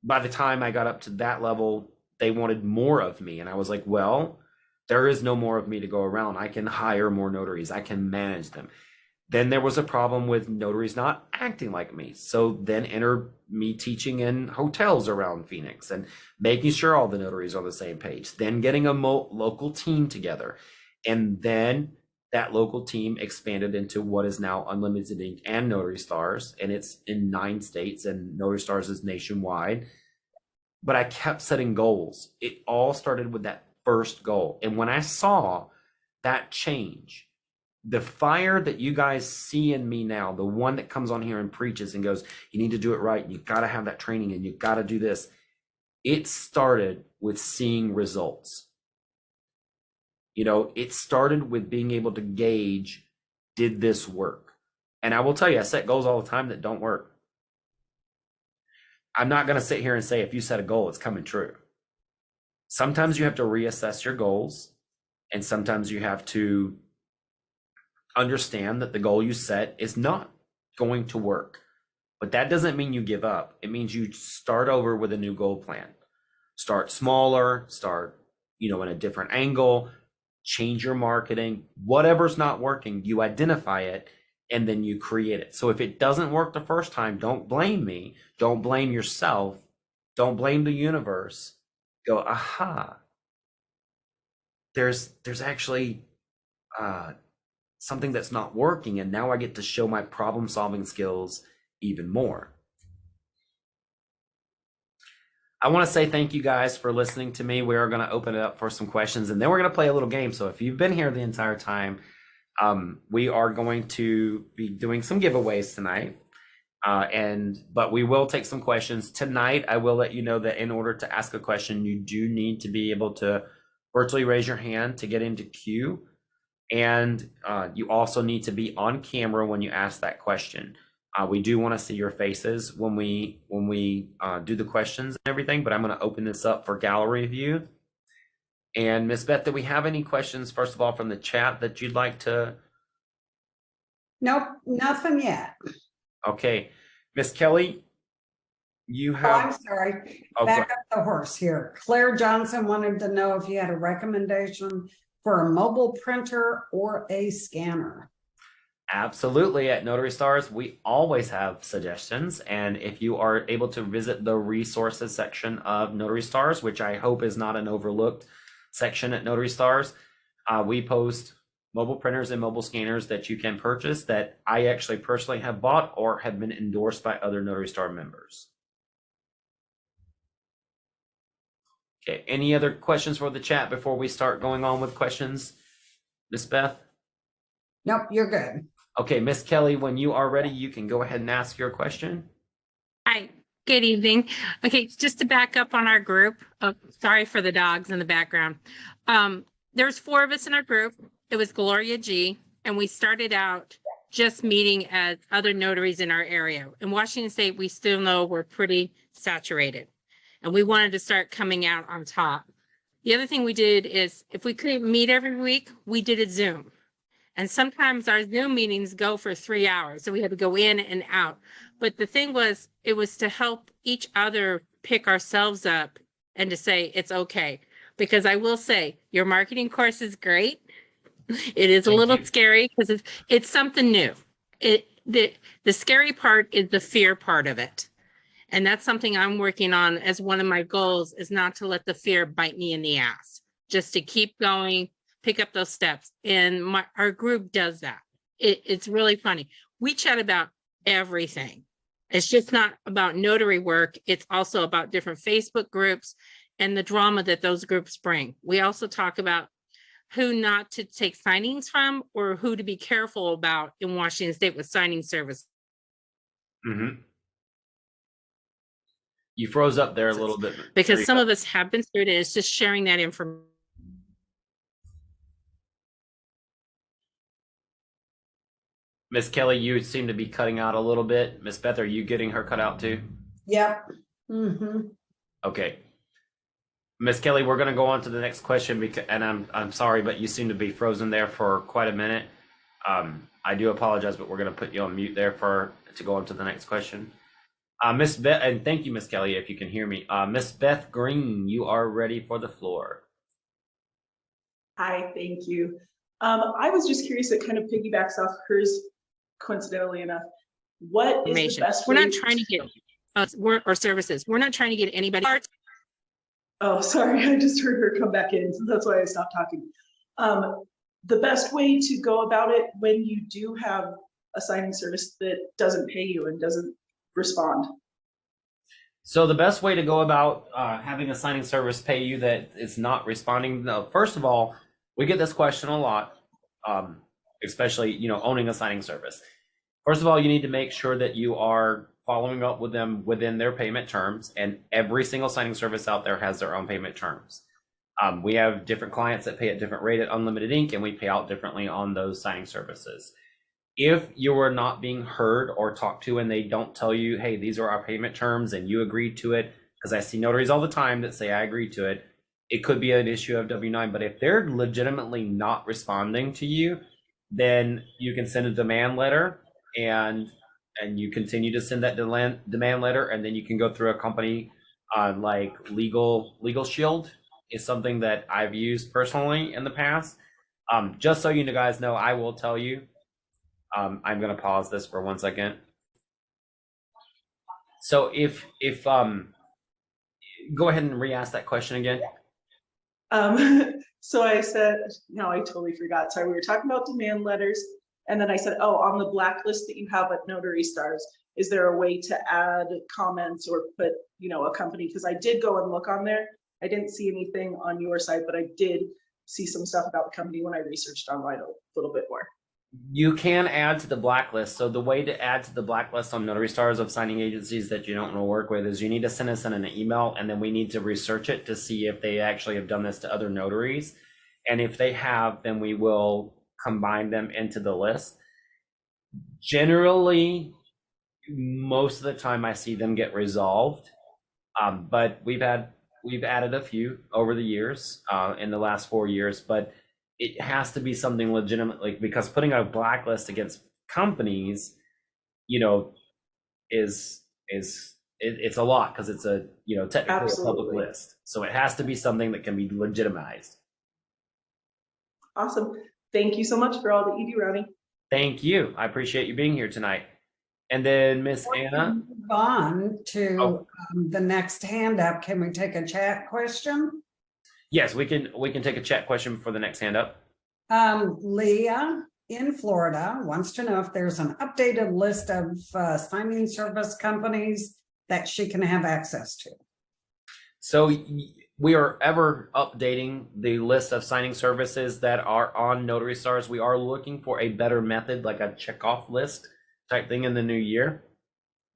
by the time I got up to that level, they wanted more of me. And I was like, well, there is no more of me to go around. I can hire more notaries. I can manage them. Then there was a problem with notaries not acting like me. So then enter me teaching in hotels around Phoenix and making sure all the notaries are on the same page. Then getting a local team together. And then that local team expanded into what is now Unlimited Ink and Notary Stars. And it's in 9 states, and Notary Stars is nationwide. But I kept setting goals. It all started with that first goal. And when I saw that change, the fire that you guys see in me now, the one that comes on here and preaches and goes, you need to do it right, and you got to have that training, and you got to do this. It started with seeing results. It started with being able to gauge, did this work? And I will tell you, I set goals all the time that don't work. I'm not going to sit here and say, if you set a goal, it's coming true. Sometimes you have to reassess your goals, and sometimes you have to understand that the goal you set is not going to work. But that doesn't mean you give up. It means you start over with a new goal plan. Start smaller, start, in a different angle, change your marketing. Whatever's not working, you identify it, and then you create it. So if it doesn't work the first time, don't blame me. Don't blame yourself. Don't blame the universe. Go, aha. There's actually something that's not working, and now I get to show my problem-solving skills even more. I want to say thank you guys for listening to me. We are going to open it up for some questions, and then we're going to play a little game. So if you've been here the entire time, we are going to be doing some giveaways tonight. But we will take some questions tonight. I will let you know that in order to ask a question, you do need to be able to virtually raise your hand to get into queue. And you also need to be on camera when you ask that question. We do want to see your faces when we do the questions and everything, but I'm going to open this up for gallery view. And Miss Beth, do we have any questions, first of all, from the chat that you'd like to? Nope, nothing yet. Okay. Miss Kelly, you have. I'm sorry. Back up the horse here. Claire Johnson wanted to know if you had a recommendation for a mobile printer or a scanner. Absolutely. At Notary Stars, we always have suggestions. And if you are able to visit the resources section of Notary Stars, which I hope is not an overlooked section at Notary Stars, we post mobile printers and mobile scanners that you can purchase that I actually personally have bought or have been endorsed by other Notary Star members. Okay, any other questions for the chat before we start going on with questions, Miss Beth? Nope, you're good. Okay, Miss Kelly, when you are ready, you can go ahead and ask your question. Hi. Good evening. Okay, just to back up on our group, sorry for the dogs in the background. There's 4 of us in our group. It was Gloria G, and we started out just meeting as other notaries in our area. In Washington State, we still know we're pretty saturated, and we wanted to start coming out on top. The other thing we did is if we couldn't meet every week, we did a Zoom. And sometimes our Zoom meetings go for 3 hours. So we had to go in and out. But the thing was, it was to help each other pick ourselves up and to say, it's okay. Because I will say, your marketing course is great. It is a Thank little you. scary because it's something new. The scary part is the fear part of it. And that's something I'm working on as one of my goals, is not to let the fear bite me in the ass, just to keep going, pick up those steps. And our group does that. It's really funny. We chat about everything. It's just not about notary work. It's also about different Facebook groups and the drama that those groups bring. We also talk about who not to take signings from or who to be careful about in Washington State with signing service. Mm-hmm. You froze up there a little bit. Because some of us have been through it. It's just sharing that information. Miss Kelly, you seem to be cutting out a little bit. Miss Beth, are you getting her cut out too? Yep. Mm-hmm. Okay. Miss Kelly, we're going to go on to the next question because, and I'm sorry, but you seem to be frozen there for quite a minute. I do apologize, but we're going to put you on mute there to go on to the next question. Miss Beth, and thank you, Miss Kelly, if you can hear me. Miss Beth Green, you are ready for the floor. Hi, thank you. I was just curious, it kind of piggybacks off hers, coincidentally enough. What is the best We're way not trying to get or services. We're not trying to get anybody. Oh, sorry, I just heard her come back in, so that's why I stopped talking. The best way to go about it when you do have a signing service that doesn't pay you and doesn't respond. So the best way to go about having a signing service pay you that is not responding, first of all, we get this question a lot, especially, owning a signing service. First of all, you need to make sure that you are following up with them within their payment terms, and every single signing service out there has their own payment terms. We have different clients that pay at different rate at Unlimited Inc., and we pay out differently on those signing services. If you are not being heard or talked to and they don't tell you, hey, these are our payment terms and you agreed to it, because I see notaries all the time that say I agreed to it, it could be an issue of W-9. But if they're legitimately not responding to you, then you can send a demand letter and you continue to send that demand letter, and then you can go through a company like Legal Shield is something that I've used personally in the past. Just so you guys know, I will tell you, I'm going to pause this for 1 second. So if go ahead and re-ask that question again. So I said, no, I totally forgot. Sorry, we were talking about demand letters. And then I said, oh, on the blacklist that you have at Notary Stars, is there a way to add comments or put, a company? Because I did go and look on there. I didn't see anything on your site, but I did see some stuff about the company when I researched online a little bit more. You can add to the blacklist. So the way to add to the blacklist on Notary Stars of signing agencies that you don't want to work with is you need to send us in an email, and then we need to research it to see if they actually have done this to other notaries. And if they have, then we will combine them into the list. Generally, most of the time I see them get resolved, but we've added a few over the years, in the last 4 years, but it has to be something legitimately, because putting a blacklist against companies, it's a lot, because it's a technically Absolutely. a public list. So it has to be something that can be legitimized. Awesome. Thank you so much for all that you do, Ronnie. Thank you. I appreciate you being here tonight. And then Miss Anna. Move on to the next hand up. Can we take a chat question? Yes, we can take a chat question for the next hand up. Leah in Florida wants to know if there's an updated list of signing service companies that she can have access to. So we are ever updating the list of signing services that are on Notary Stars. We are looking for a better method, like a checkoff list type thing in the new year.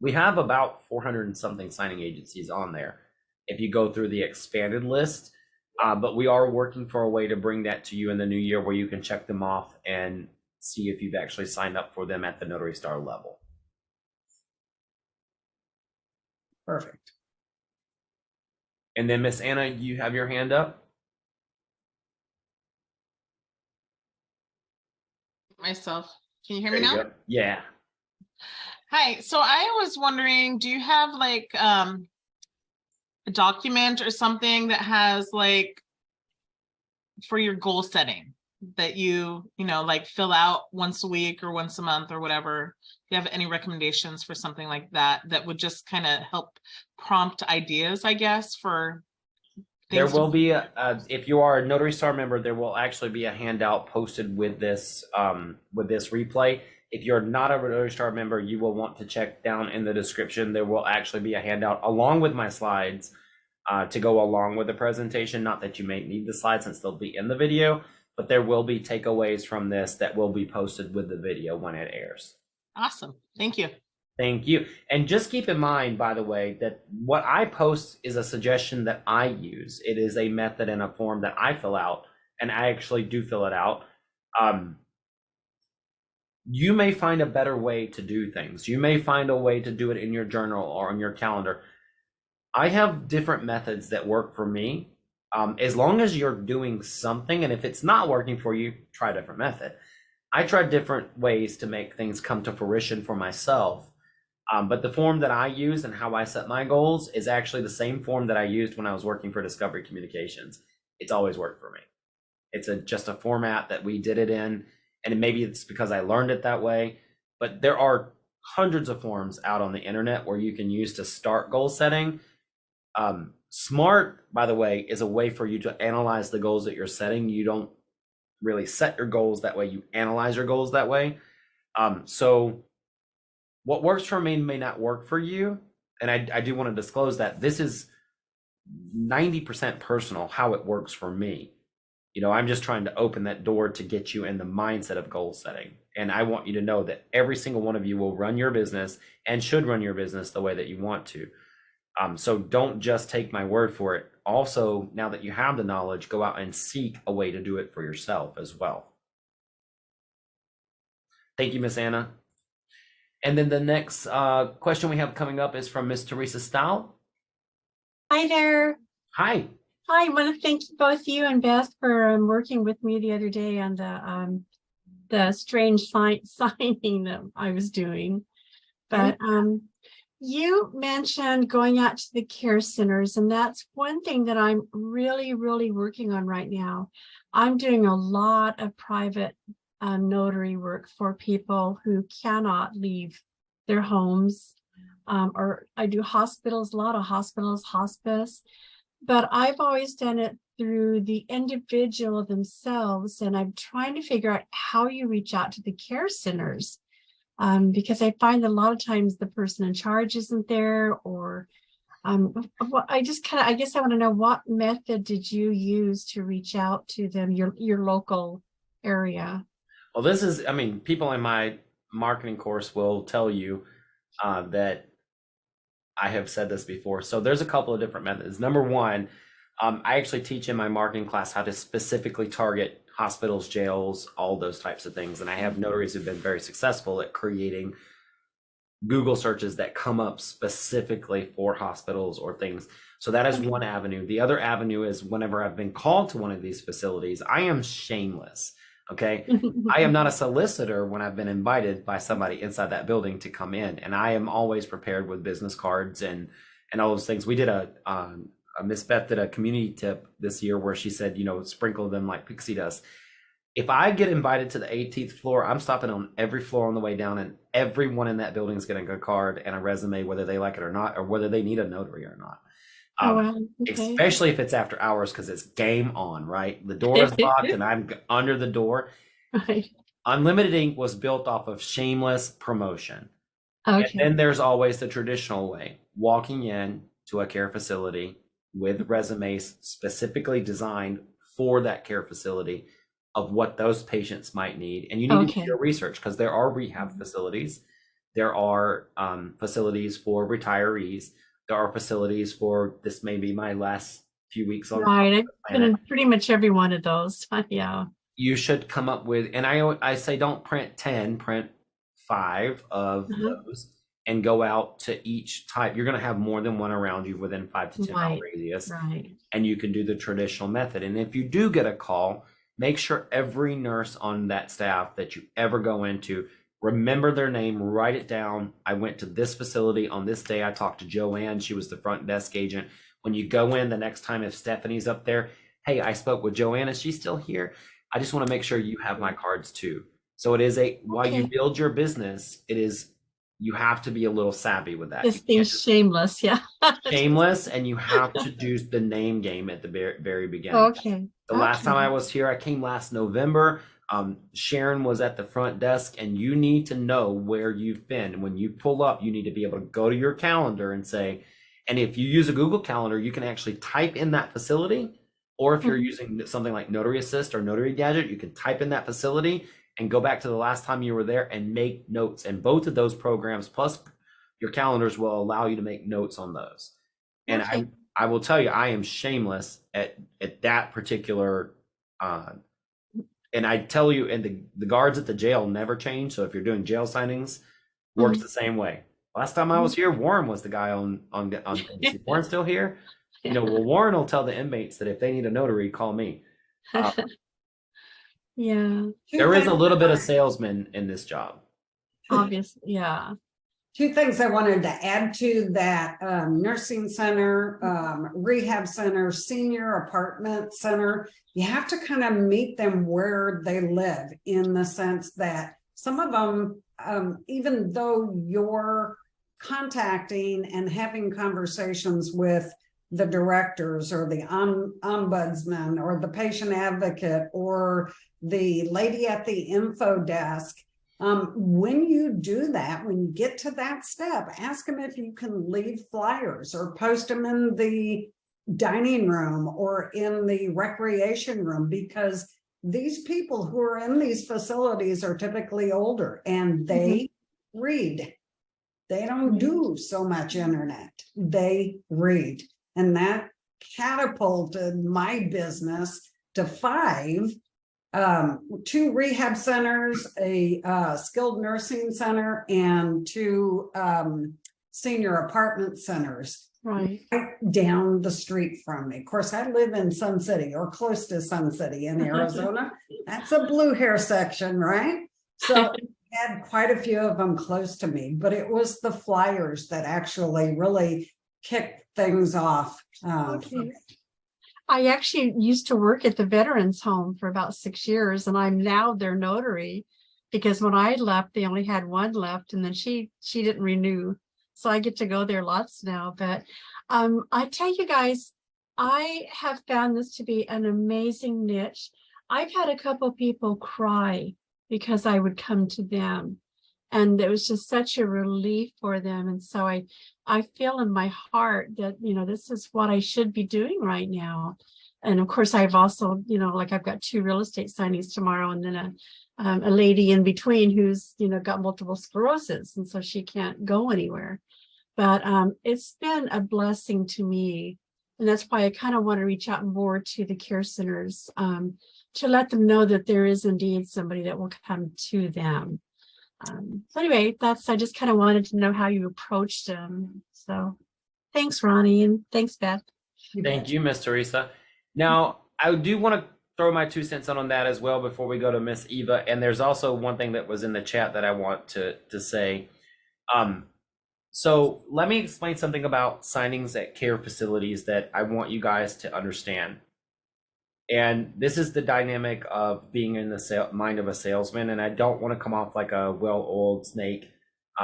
We have about 400 and something signing agencies on there if you go through the expanded list. But we are working for a way to bring that to you in the new year where you can check them off and see if you've actually signed up for them at the Notary Star level. Perfect. And then Miss Anna, you have your hand up. Myself. Can you hear There me you now? go. Yeah. Hi. So I was wondering, do you have like a document or something that has like for your goal setting that you know, like fill out once a week or once a month or whatever? Do you have any recommendations for something like that that would just kind of help prompt ideas, I guess, for There things will be if you are a Notary Star member, there will actually be a handout posted with this replay. If you're not a Notary Star member, you will want to check down in the description. There will actually be a handout along with my slides to go along with the presentation. Not that you may need the slides since they'll be in the video, but there will be takeaways from this that will be posted with the video when it airs. Awesome. Thank you. Thank you. And just keep in mind, by the way, that what I post is a suggestion that I use. It is a method and a form that I fill out, and I actually do fill it out. You may find a better way to do things. You may find a way to do it in your journal or on your calendar. I have different methods that work for me. As long as you're doing something, and if it's not working for you, try a different method. I try different ways to make things come to fruition for myself. But the form that I use and how I set my goals is actually the same form that I used when I was working for Discovery Communications. It's always worked for me. It's just a format that we did it in, and maybe it's because I learned it that way. But there are hundreds of forms out on the internet where you can use to start goal setting. SMART, by the way, is a way for you to analyze the goals that you're setting. You don't really set your goals that way. You analyze your goals that way. So what works for me may not work for you. And I do want to disclose that this is 90% personal, how it works for me. You know, I'm just trying to open that door to get you in the mindset of goal setting. And I want you to know that every single one of you will run your business and should run your business the way that you want to. So don't just take my word for it. Also, now that you have the knowledge, go out and seek a way to do it for yourself as well. Thank you, Miss Anna. And then the next question we have coming up is from Miss Teresa Stahl. Hi there. Hi. Hi, I want to thank both you and Beth for working with me the other day on the strange signing that I was doing. But you mentioned going out to the care centers, and that's one thing that I'm really, really working on right now. I'm doing a lot of private notary work for people who cannot leave their homes, or I do hospitals, a lot of hospitals, hospice, but I've always done it through the individual themselves, and I'm trying to figure out how you reach out to the care centers, because I find that a lot of times the person in charge isn't there, or I guess I want to know, what method did you use to reach out to them, your local area? Well, this is, I mean, people in my marketing course will tell you that I have said this before. So there's a couple of different methods. Number one, I actually teach in my marketing class how to specifically target hospitals, jails, all those types of things. And I have notaries who've been very successful at creating Google searches that come up specifically for hospitals or things. So that is one avenue. The other avenue is whenever I've been called to one of these facilities, I am shameless. Okay. I am not a solicitor when I've been invited by somebody inside that building to come in, and I am always prepared with business cards and all those things. We did a Miss Beth did a community tip this year where she said, you know, sprinkle them like pixie dust. If I get invited to the 18th floor, I'm stopping on every floor on the way down, and everyone in that building is getting a card and a resume, whether they like it or not, or whether they need a notary or not. Okay. Especially if it's after hours, because it's game on, right? The door is locked and I'm under the door. Right. Unlimited Ink was built off of shameless promotion. Okay. And then there's always the traditional way, walking in to a care facility with resumes specifically designed for that care facility of what those patients might need. And you need to do your research, because there are rehab facilities There are facilities for retirees. There are facilities for, this may be my last few weeks on Right. I've the been planet. in pretty much every one of those. Yeah. You should come up with, and I say don't print 10, print 5 of Uh-huh. those and go out to each type. You're going to have more than one around you within 5 to 10 mile Right. radius, Right. and you can do the traditional method. And if you do get a call, make sure every nurse on that staff that you ever go into, remember their name, write it down. I went to this facility on this day. I talked to Joanne. She was the front desk agent. When you go in the next time, if Stephanie's up there, hey, I spoke with Joanne. Is she still here? I just want to make sure you have my cards too. So it is while you Okay. build your business, you have to be a little savvy with that. Just being shameless. Yeah. Shameless, and you have to do the name game at the very beginning. Okay. The last time Okay. I was here, I came last November. Sharon was at the front desk, and you need to know where you've been. When you pull up, you need to be able to go to your calendar and say, and if you use a Google Calendar, you can actually type in that facility. Or if you're using something like Notary Assist or Notary Gadget, you can type in that facility and go back to the last time you were there and make notes. And both of those programs, plus your calendars, will allow you to make notes on those. And Okay. I will tell you, I am shameless at that particular. And I tell you, and the guards at the jail never change. So if you're doing jail signings, works the same way. Last time I was here, Warren was the guy on things. Is Warren still here? You know, well, Warren will tell the inmates that if they need a notary, call me. Yeah. There is a little bit of salesman in this job. Obviously. Yeah. Two things I wanted to add to that: nursing center, rehab center, senior apartment center. You have to kind of meet them where they live, in the sense that some of them, even though you're contacting and having conversations with the directors or the ombudsman or the patient advocate or the lady at the info desk, when you do that, when you get to that step, ask them if you can leave flyers or post them in the dining room or in the recreation room, because these people who are in these facilities are typically older and they read. They don't do so much internet. They read. And that catapulted my business to 5, 2 rehab centers, a skilled nursing center, and 2 senior apartment centers Right. down the street from me. Of course, I live in Sun City, or close to Sun City in Arizona. That's a blue hair section, right? So I had quite a few of them close to me, but it was the flyers that actually really kicked things off. Okay. I actually used to work at the veterans home for about 6 years, and I'm now their notary, because when I left, they only had one left, and then she didn't renew. So I get to go there lots now. But I tell you guys, I have found this to be an amazing niche. I've had a couple people cry because I would come to them, and it was just such a relief for them. And so I feel in my heart that, this is what I should be doing right now. And of course, I've also, like I've got 2 real estate signings tomorrow, and then a lady in between who's, got multiple sclerosis, and so she can't go anywhere. But it's been a blessing to me. And that's why I kind of want to reach out more to the care centers, to let them know that there is indeed somebody that will come to them. So anyway, I just kind of wanted to know how you approached them. So thanks, Ronnie, and thanks, Beth. Thank you, Miss Teresa. Now, I do want to throw my 2 cents on that as well before we go to Miss Eva. And there's also one thing that was in the chat that I want to say. So let me explain something about signings at care facilities that I want you guys to understand. And this is the dynamic of being in the mind of a salesman. And I don't want to come off like a well-oiled snake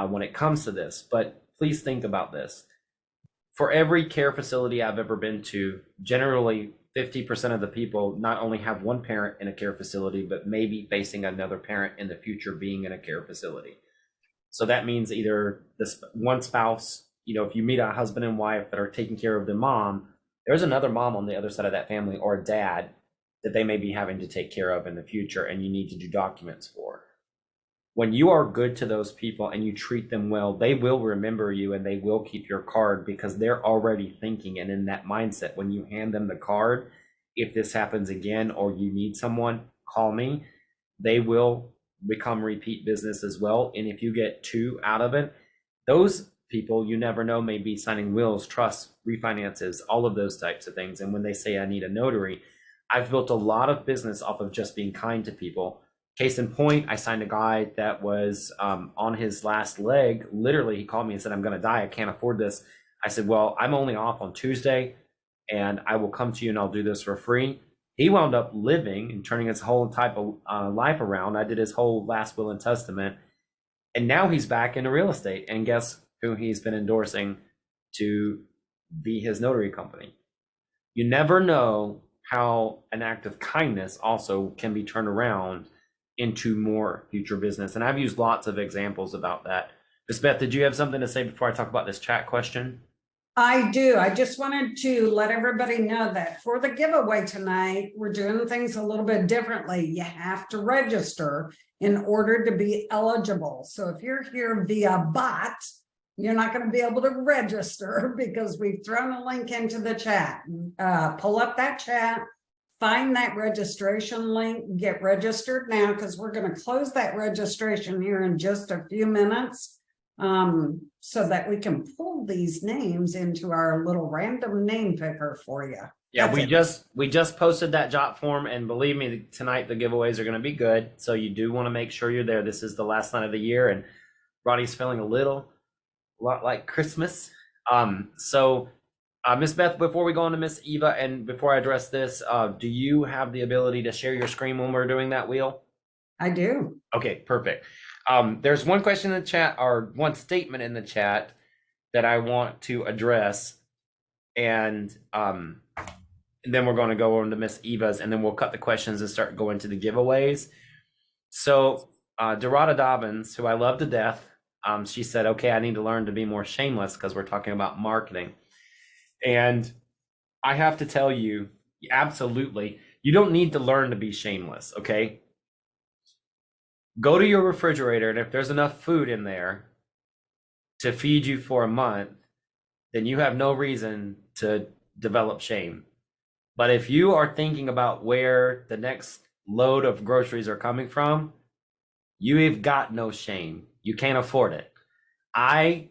when it comes to this, but please think about this. For every care facility I've ever been to, generally 50% of the people not only have one parent in a care facility, but maybe facing another parent in the future being in a care facility. So that means either this one spouse, if you meet a husband and wife that are taking care of the mom, there's another mom on the other side of that family, or a dad that they may be having to take care of in the future, and you need to do documents for. when you are good to those people and you treat them well, they will remember you and they will keep your card because they're already thinking and in that mindset. When you hand them the card, if this happens again or you need someone, call me. They will become repeat business as well. And if you get 2 out of it, those people, you never know, may be signing wills, trusts, refinances, all of those types of things. And when they say I need a notary, I've built a lot of business off of just being kind to people. Case in point, I signed a guy that was on his last leg. Literally, he called me and said, I'm going to die. I can't afford this. I said, well, I'm only off on Tuesday and I will come to you and I'll do this for free. He wound up living and turning his whole type of life around. I did his whole last will and testament. And now he's back into real estate. And guess who he's been endorsing to be his notary company? You never know how an act of kindness also can be turned around into more future business. And I've used lots of examples about that. Miss Beth, did you have something to say before I talk about this chat question? I do. I just wanted to let everybody know that for the giveaway tonight, we're doing things a little bit differently. You have to register in order to be eligible. So if you're here via bot, you're not going to be able to register because we've thrown a link into the chat. Pull up that chat, find that registration link, get registered now because we're going to close that registration here in just a few minutes. So that we can pull these names into our little random name picker for you. Yeah, we just posted that jot form, and believe me, tonight the giveaways are going to be good. So you do want to make sure you're there. This is the last night of the year, and Ronnie's feeling a lot like Christmas. Miss Beth, before we go on to Miss Eva, and before I address this, do you have the ability to share your screen when we're doing that wheel? I do. Okay, perfect. There's one question in the chat, or one statement in the chat that I want to address, and then we're going to go on to Miss Eva's, and then we'll cut the questions and start going to the giveaways. So Dorada Dobbins, who I love to death, she said, okay, I need to learn to be more shameless because we're talking about marketing. And I have to tell you, absolutely, you don't need to learn to be shameless, okay? Go to your refrigerator, and if there's enough food in there to feed you for a month, then you have no reason to develop shame. But if you are thinking about where the next load of groceries are coming from, you have got no shame. You can't afford it. I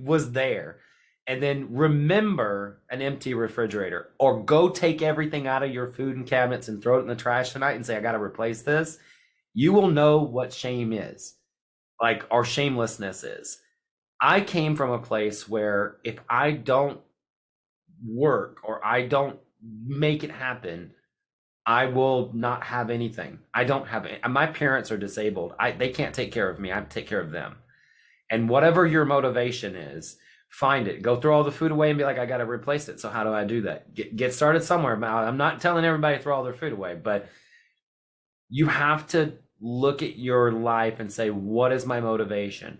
was there. And then remember an empty refrigerator, or go take everything out of your food and cabinets and throw it in the trash tonight and say, I got to replace this. You will know what shame is, like our shamelessness is. I came from a place where if I don't work or I don't make it happen, I will not have anything. I don't have it. My parents are disabled. They can't take care of me. I have to take care of them. And whatever your motivation is, find it. Go throw all the food away and be like, I got to replace it. So how do I do that? Get started somewhere. I'm not telling everybody to throw all their food away, but you have to look at your life and say, what is my motivation?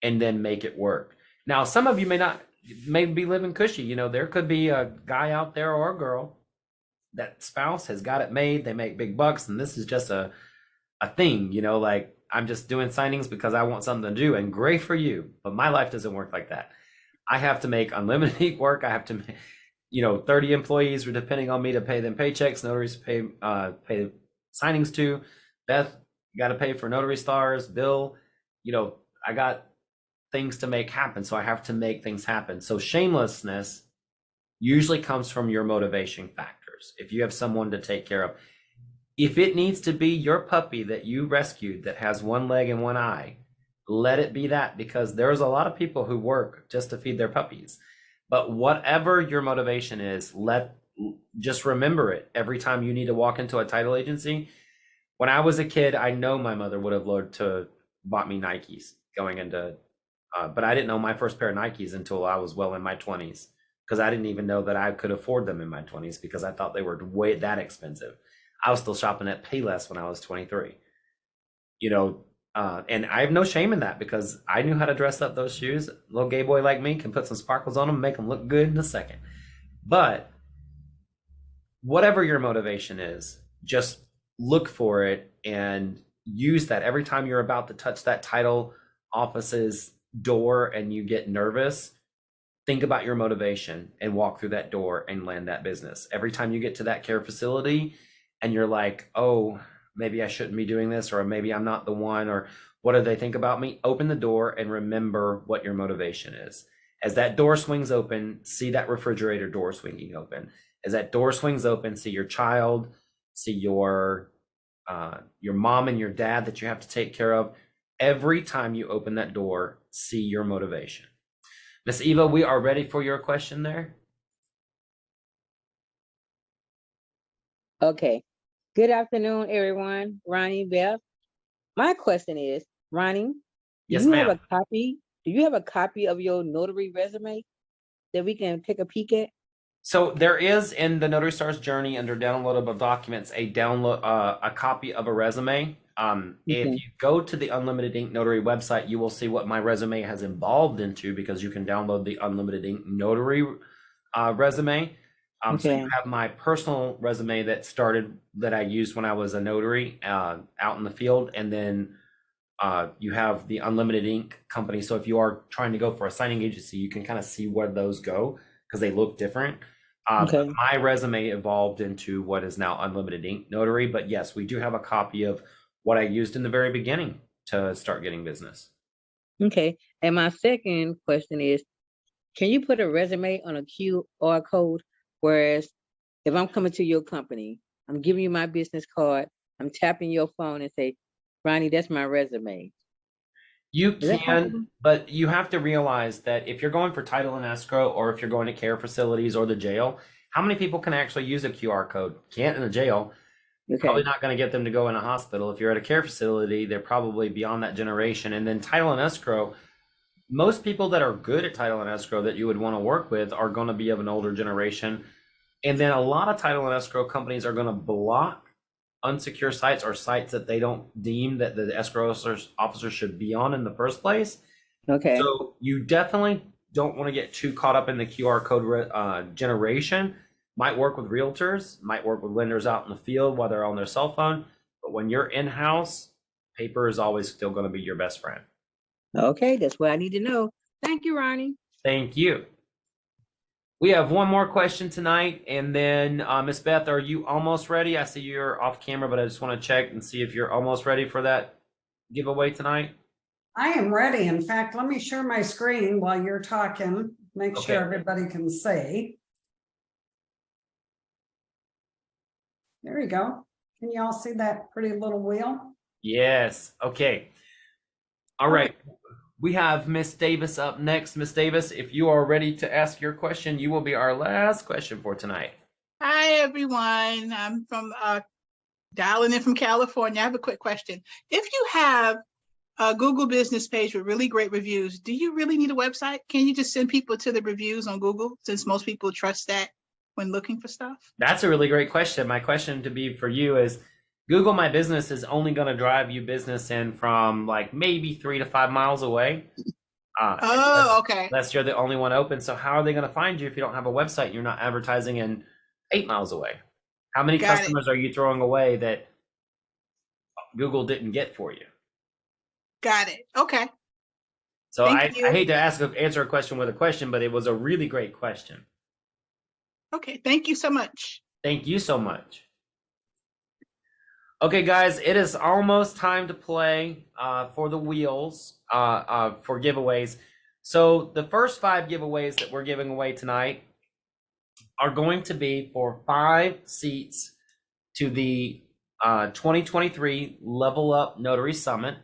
And then make it work. Now, some of you may be living cushy. You know, there could be a guy out there or a girl that spouse has got it made. They make big bucks. And this is just a thing, you know, like I'm just doing signings because I want something to do, and great for you. But my life doesn't work like that. I have to make unlimited work. I have to, 30 employees are depending on me to pay them paychecks. Notaries pay signings to. Beth, you got to pay for Notary Stars. Bill, I got things to make happen. So I have to make things happen. So shamelessness usually comes from your motivation factors. If you have someone to take care of, if it needs to be your puppy that you rescued that has one leg and one eye, let it be that, because there's a lot of people who work just to feed their puppies. But whatever your motivation is, just remember it every time you need to walk into a title agency. When I was a kid, I know my mother would have loved to bought me Nikes going into, but I didn't know my first pair of Nikes until I was well in my 20s, because I didn't even know that I could afford them in my 20s because I thought they were way that expensive. I was still shopping at Payless when I was 23, and I have no shame in that because I knew how to dress up those shoes. A little gay boy like me can put some sparkles on them and make them look good in a second. But whatever your motivation is, just look for it and use that every time you're about to touch that title office's door and you get nervous. Think about your motivation and walk through that door and land that business. Every time you get to that care facility and you're like, oh, maybe I shouldn't be doing this, or maybe I'm not the one, or what do they think about me? Open the door and remember what your motivation is. As that door swings open, see that refrigerator door swinging open. As that door swings open, see your child, see your mom and your dad that you have to take care of. Every time you open that door, see your motivation. Miss Eva, we are ready for your question there. Okay. Good afternoon, everyone. Ronnie, Beth. My question is, Ronnie, do Yes, you have ma'am. a copy? Do you have a copy of your notary resume that we can take a peek at? So there is in the Notary Stars journey under downloadable documents a copy of a resume. If Okay. you go to the Unlimited Ink Notary website, you will see what my resume has evolved into, because you can download the Unlimited Ink Notary resume. So you Okay. have my personal resume that I used when I was a notary out in the field, and then you have the Unlimited Ink company. So if you are trying to go for a signing agency, you can kind of see where those go because they look different. But Okay. my resume evolved into what is now Unlimited Ink Notary. But yes, we do have a copy of what I used in the very beginning to start getting business. Okay. And my second question is, can you put a resume on a QR code? Whereas if I'm coming to your company, I'm giving you my business card, I'm tapping your phone and say, Ronnie, that's my resume. You Is that can, possible? but you have to realize that if you're going for title and escrow, or if you're going to care facilities or the jail, how many people can actually use a QR code? Can't in the jail. Probably Okay. not going to get them to go in a hospital. If you're at a care facility, they're probably beyond that generation. And then title and escrow, most people that are good at title and escrow that you would want to work with are going to be of an older generation. And then a lot of title and escrow companies are going to block unsecure sites or sites that they don't deem that the escrow officer should be on in the first place. Okay. So you definitely don't want to get too caught up in the QR code generation. Might work with realtors, might work with lenders out in the field while they're on their cell phone. But when you're in-house, paper is always still going to be your best friend. Okay, that's what I need to know. Thank you, Ronnie. Thank you. We have one more question tonight, and then Miss Beth, are you almost ready? I see you're off camera, but I just want to check and see if you're almost ready for that giveaway tonight. I am ready. In fact, let me share my screen while you're talking, make Okay. sure everybody can see. There you go. Can you all see that pretty little wheel? Yes. Okay. All right. We have Miss Davis up next. Miss Davis, if you are ready to ask your question, you will be our last question for tonight. Hi, everyone. I'm from dialing in from California. I have a quick question. If you have a Google business page with really great reviews, do you really need a website? Can you just send people to the reviews on Google, since most people trust that when looking for stuff? That's a really great question. My question to be for you is, Google My Business is only going to drive you business in from like maybe 3 to 5 miles away. Okay. Unless you're the only one open. So how are they going to find you if you don't have a website? You're not advertising in 8 miles away. How many Got it. customers are you throwing away that Google didn't get for you? Got it. Okay. So I Thank you. hate to answer a question with a question, but it was a really great question. Okay. Thank you so much. Thank you so much. Okay, guys, it is almost time to play for the wheels for giveaways. So the first 5 giveaways that we're giving away tonight are going to be for 5 seats to the 2023 Level Up Notary Summit.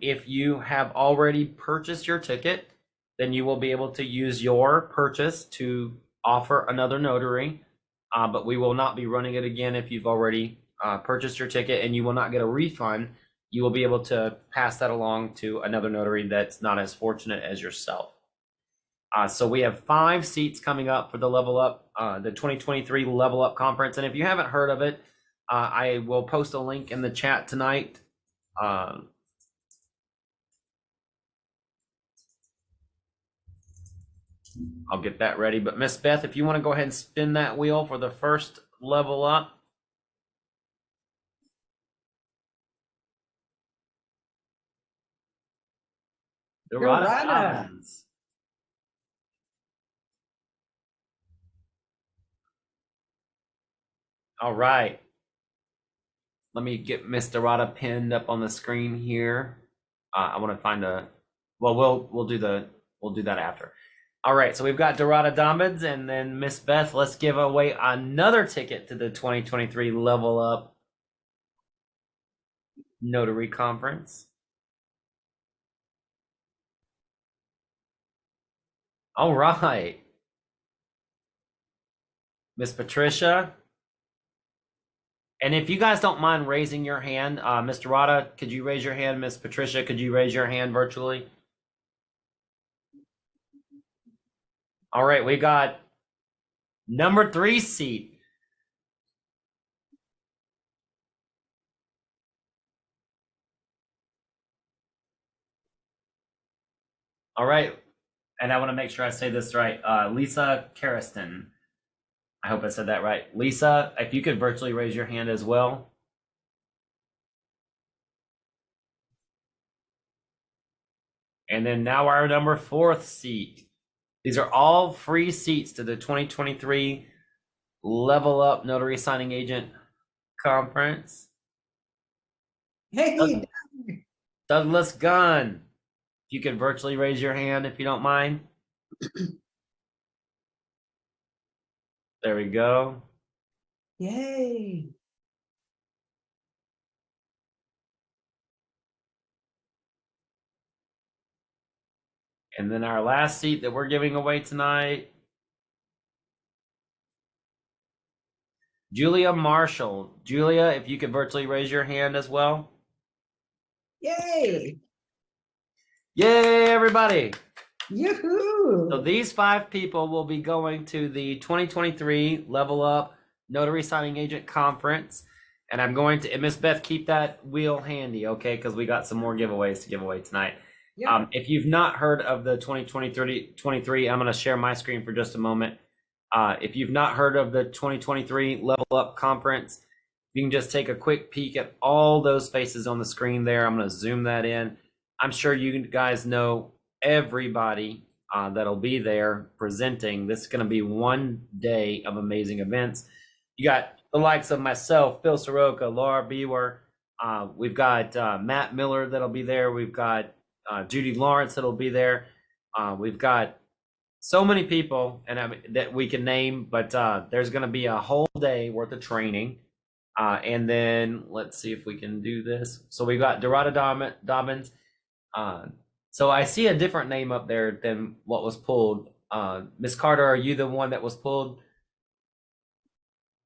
If you have already purchased your ticket, then you will be able to use your purchase to offer another notary, but we will not be running it again if you've already purchased your ticket, and you will not get a refund. You will be able to pass that along to another notary that's not as fortunate as yourself. So we have 5 seats coming up for the Level Up, the 2023 Level Up Conference. And if you haven't heard of it, I will post a link in the chat tonight. I'll get that ready. But Miss Beth, if you want to go ahead and spin that wheel for the first Level Up. Dorada Dorada. Dobbins. All right. Let me get Miss Dorada pinned up on the screen here. I want to find a. Well, we'll do that after. All right. So we've got Dorada Dobbins, and then Miss Beth. Let's give away another ticket to the 2023 Level Up Notary Conference. All right. Miss Patricia. And if you guys don't mind raising your hand, Mr. Rada, could you raise your hand? Miss Patricia, could you raise your hand virtually? All right, we got number 3 seat. All right, and I want to make sure I say this right. Lisa Karaston. I hope I said that right. Lisa, if you could virtually raise your hand as well. And then now our number 4th seat. These are all free seats to the 2023 Level Up Notary Signing Agent Conference. Hey, Douglas Gunn. If you could virtually raise your hand if you don't mind. There we go. yay. And then our last seat that we're giving away tonight, Julia Marshall. Julia, if you could virtually raise your hand as well. Yay. Yay, everybody. Yoo-hoo. So these 5 people will be going to the 2023 Level Up Notary Signing Agent Conference. And I'm going to, and Miss Beth, keep that wheel handy, okay? Because we got some more giveaways to give away tonight. Yep. If you've not heard of the 2023, I'm going to share my screen for just a moment. If you've not heard of the 2023 Level Up Conference, you can just take a quick peek at all those faces on the screen there. I'm going to zoom that in. I'm sure you guys know everybody that'll be there presenting. This is going to be one day of amazing events. You got the likes of myself, Phil Soroka, Laura Bewer. We've got Matt Miller that'll be there. We've got Judy Lawrence that'll be there. We've got so many people that we can name, but there's going to be a whole day worth of training. And then let's see if we can do this. So we've got Dorada Dobbins. So I see a different name up there than what was pulled. Miss Carter, are you the one that was pulled?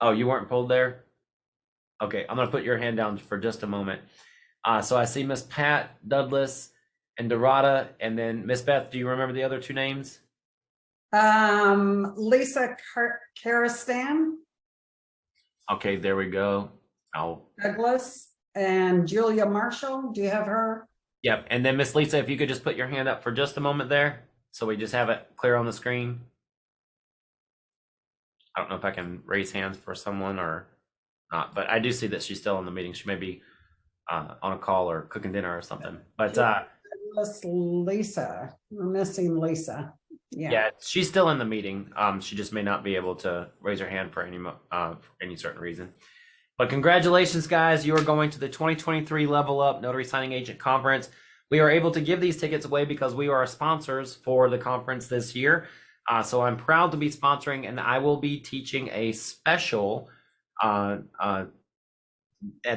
Oh, you weren't pulled there? Okay, I'm going to put your hand down for just a moment. So I see Miss Pat Douglas and Dorada, and then Miss Beth, do you remember the other 2 names? Lisa Karastan, Okay, there we go. Douglas, and Julia Marshall. Do you have her? Yep, and then Miss Lisa, if you could just put your hand up for just a moment there, so we just have it clear on the screen. I don't know if I can raise hands for someone or not, but I do see that she's still in the meeting. She may be on a call or cooking dinner or something. But Lisa, we're missing Lisa. yeah, she's still in the meeting. She just may not be able to raise her hand for any certain reason. But congratulations, guys. You are going to the 2023 Level Up Notary Signing Agent Conference. We are able to give these tickets away because we are sponsors for the conference this year. So I'm proud to be sponsoring, and I will be teaching a special at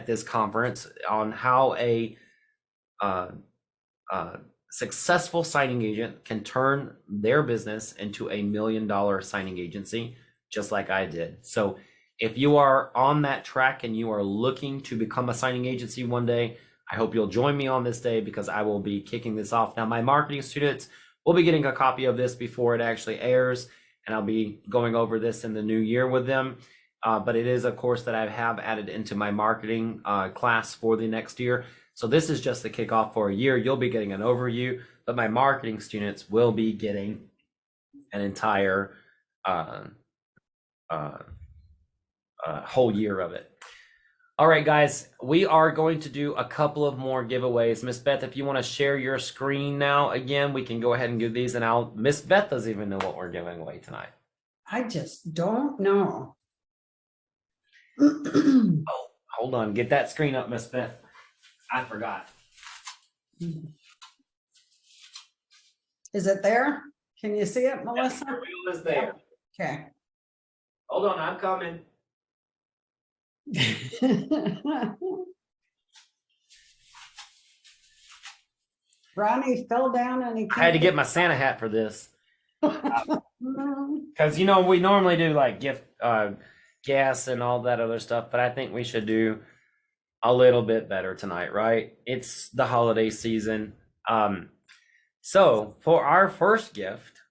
this conference on how a successful signing agent can turn their business into $1 million signing agency, just like I did. So if you are on that track and you are looking to become a signing agency one day, I hope you'll join me on this day because I will be kicking this off. Now, my marketing students will be getting a copy of this before it actually airs, and I'll be going over this in the new year with them. But it is a course that I have added into my marketing class for the next year. So this is just the kickoff for a year. You'll be getting an overview, but my marketing students will be getting an entire whole year of it. All right, guys, we are going to do a couple of more giveaways. Miss Beth, if you want to share your screen now again, we can go ahead and do these. And Miss Beth doesn't even know what we're giving away tonight. I just don't know. Oh, hold on. Get that screen up, Miss Beth. I forgot. Is it there? Can you see it, Melissa? The wheel is there. Okay. Hold on, I'm coming. Ronnie fell down and he I had to get my Santa hat for this. Because, you know, we normally do like gift, gas and all that other stuff, but I think we should do a little bit better tonight, right? It's the holiday season. So for our first gift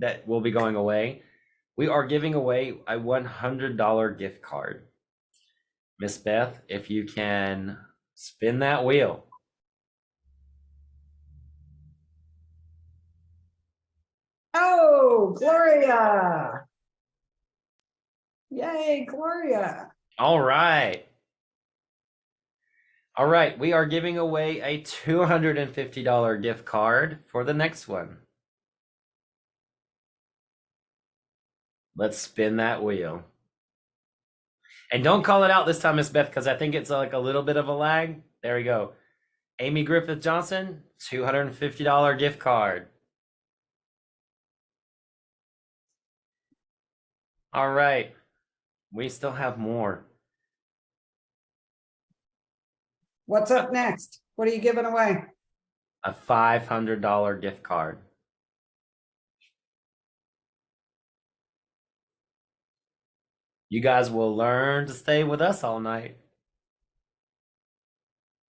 that will be going away, we are giving away a $100 gift card. Miss Beth, if you can spin that wheel. Oh, Gloria. Yay, Gloria. All right. All right, we are giving away a $250 gift card for the next one. Let's spin that wheel. And don't call it out this time, Miss Beth, because I think it's like a little bit of a lag. There we go. Amy Griffith Johnson, $250 gift card. All right. We still have more. What's up next? What are you giving away? A $500 gift card. You guys will learn to stay with us all night.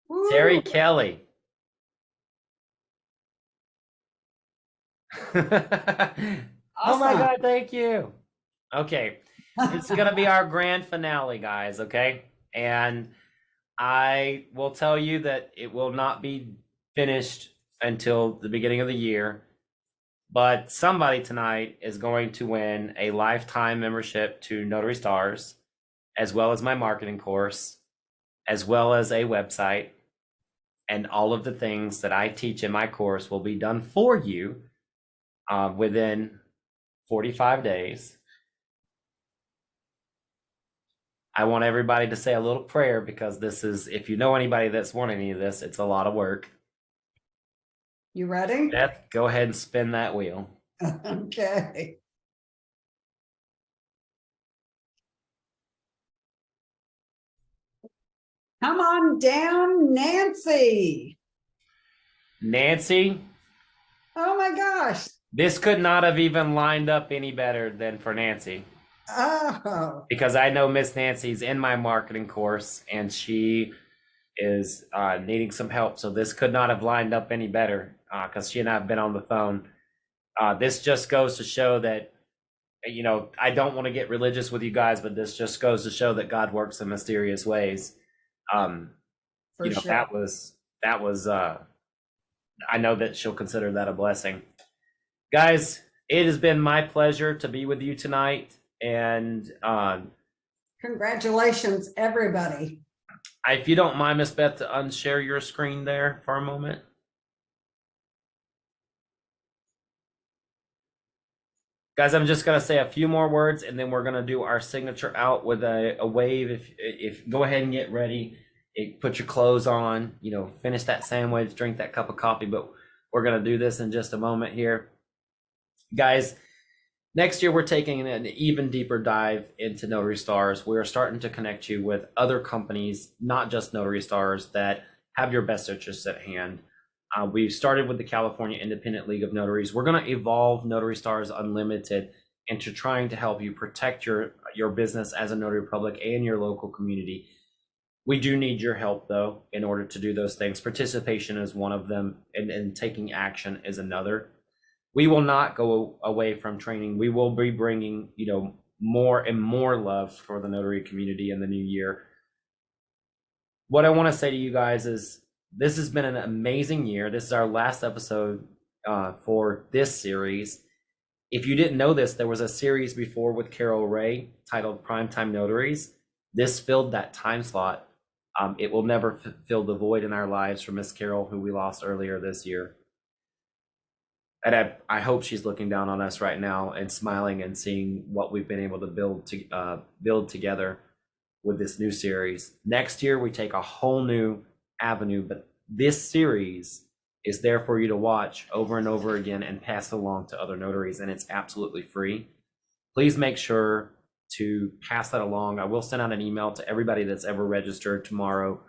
Woo. Terry Kelly. Oh my God, thank you. Okay, it's gonna be our grand finale, guys, okay? And I will tell you that it will not be finished until the beginning of the year, but somebody tonight is going to win a lifetime membership to Notary Stars, as well as my marketing course, as well as a website, and all of the things that I teach in my course will be done for you within 45 days. I want everybody to say a little prayer because this is, if you know anybody that's won any of this, it's a lot of work. You ready? Beth, go ahead and spin that wheel. Okay. Come on down, Nancy. Nancy, Oh my gosh. this could not have even lined up any better than for Nancy. Oh, Because I know Miss Nancy's in my marketing course and she is needing some help. So this could not have lined up any better because she and I have been on the phone. This just goes to show that, you know, I don't want to get religious with you guys, but this just goes to show that God works in mysterious ways. for You know, sure. that was I know that she'll consider that a blessing. Guys, it has been my pleasure to be with you tonight. And Congratulations, everybody. if you don't mind, Miss Beth, to unshare your screen there for a moment. Guys, I'm just gonna say a few more words, and then we're gonna do our signature out with a wave. If go ahead and get ready, put your clothes on, you know, finish that sandwich, drink that cup of coffee. But we're gonna do this in just a moment here, guys. Next year, we're taking an even deeper dive into Notary Stars. We're starting to connect you with other companies, not just Notary Stars, that have your best interests at hand. We've started with the California Independent League of Notaries. We're going to evolve Notary Stars Unlimited into trying to help you protect your business as a notary public and your local community. We do need your help, though, in order to do those things. Participation is one of them, and taking action is another. We will not go away from training. We will be bringing, you know, more and more love for the notary community in the new year. What I want to say to you guys is this has been an amazing year. This is our last episode for this series. If you didn't know this, there was a series before with Carol Ray titled Primetime Notaries. this filled that time slot. It will never fill the void in our lives for Miss Carol, who we lost earlier this year. And I hope she's looking down on us right now and smiling and seeing what we've been able to build together with this new series. Next year, we take a whole new avenue, but this series is there for you to watch over and over again and pass along to other notaries, and it's absolutely free. Please make sure to pass that along. I will send out an email to everybody that's ever registered tomorrow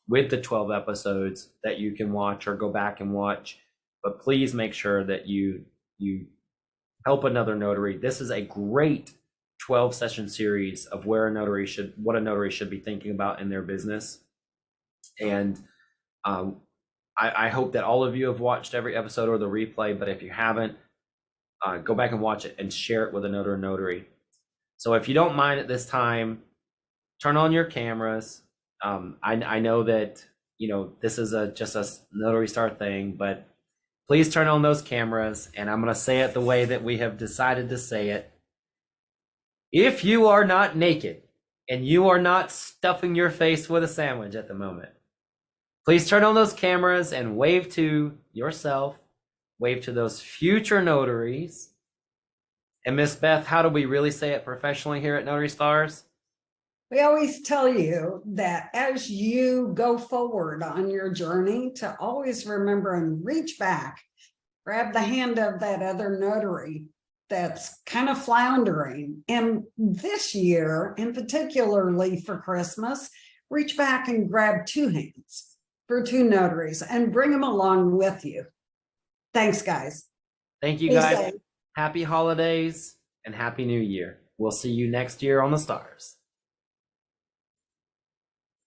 with the 12 episodes that you can watch or go back and watch. But please make sure that you help another notary. This is a great 12 session series of what a notary should be thinking about in their business. And I hope that all of you have watched every episode or the replay, but if you haven't, go back and watch it and share it with another notary. So if you don't mind at this time, turn on your cameras. I know that, this is just a Notary Star thing, but please turn on those cameras, and I'm going to say it the way that we have decided to say it. If you are not naked and you are not stuffing your face with a sandwich at the moment, please turn on those cameras and wave to yourself, wave to those future notaries. And Miss Beth, how do we really say it professionally here at Notary Stars? We always tell you that as you go forward on your journey, to always remember and reach back, grab the hand of that other notary that's kind of floundering. And this year, and particularly for Christmas, reach back and grab two hands for two notaries and bring them along with you. Thanks, guys. Thank you, Be guys. safe. Happy holidays and Happy New Year. We'll see you next year on the Stars.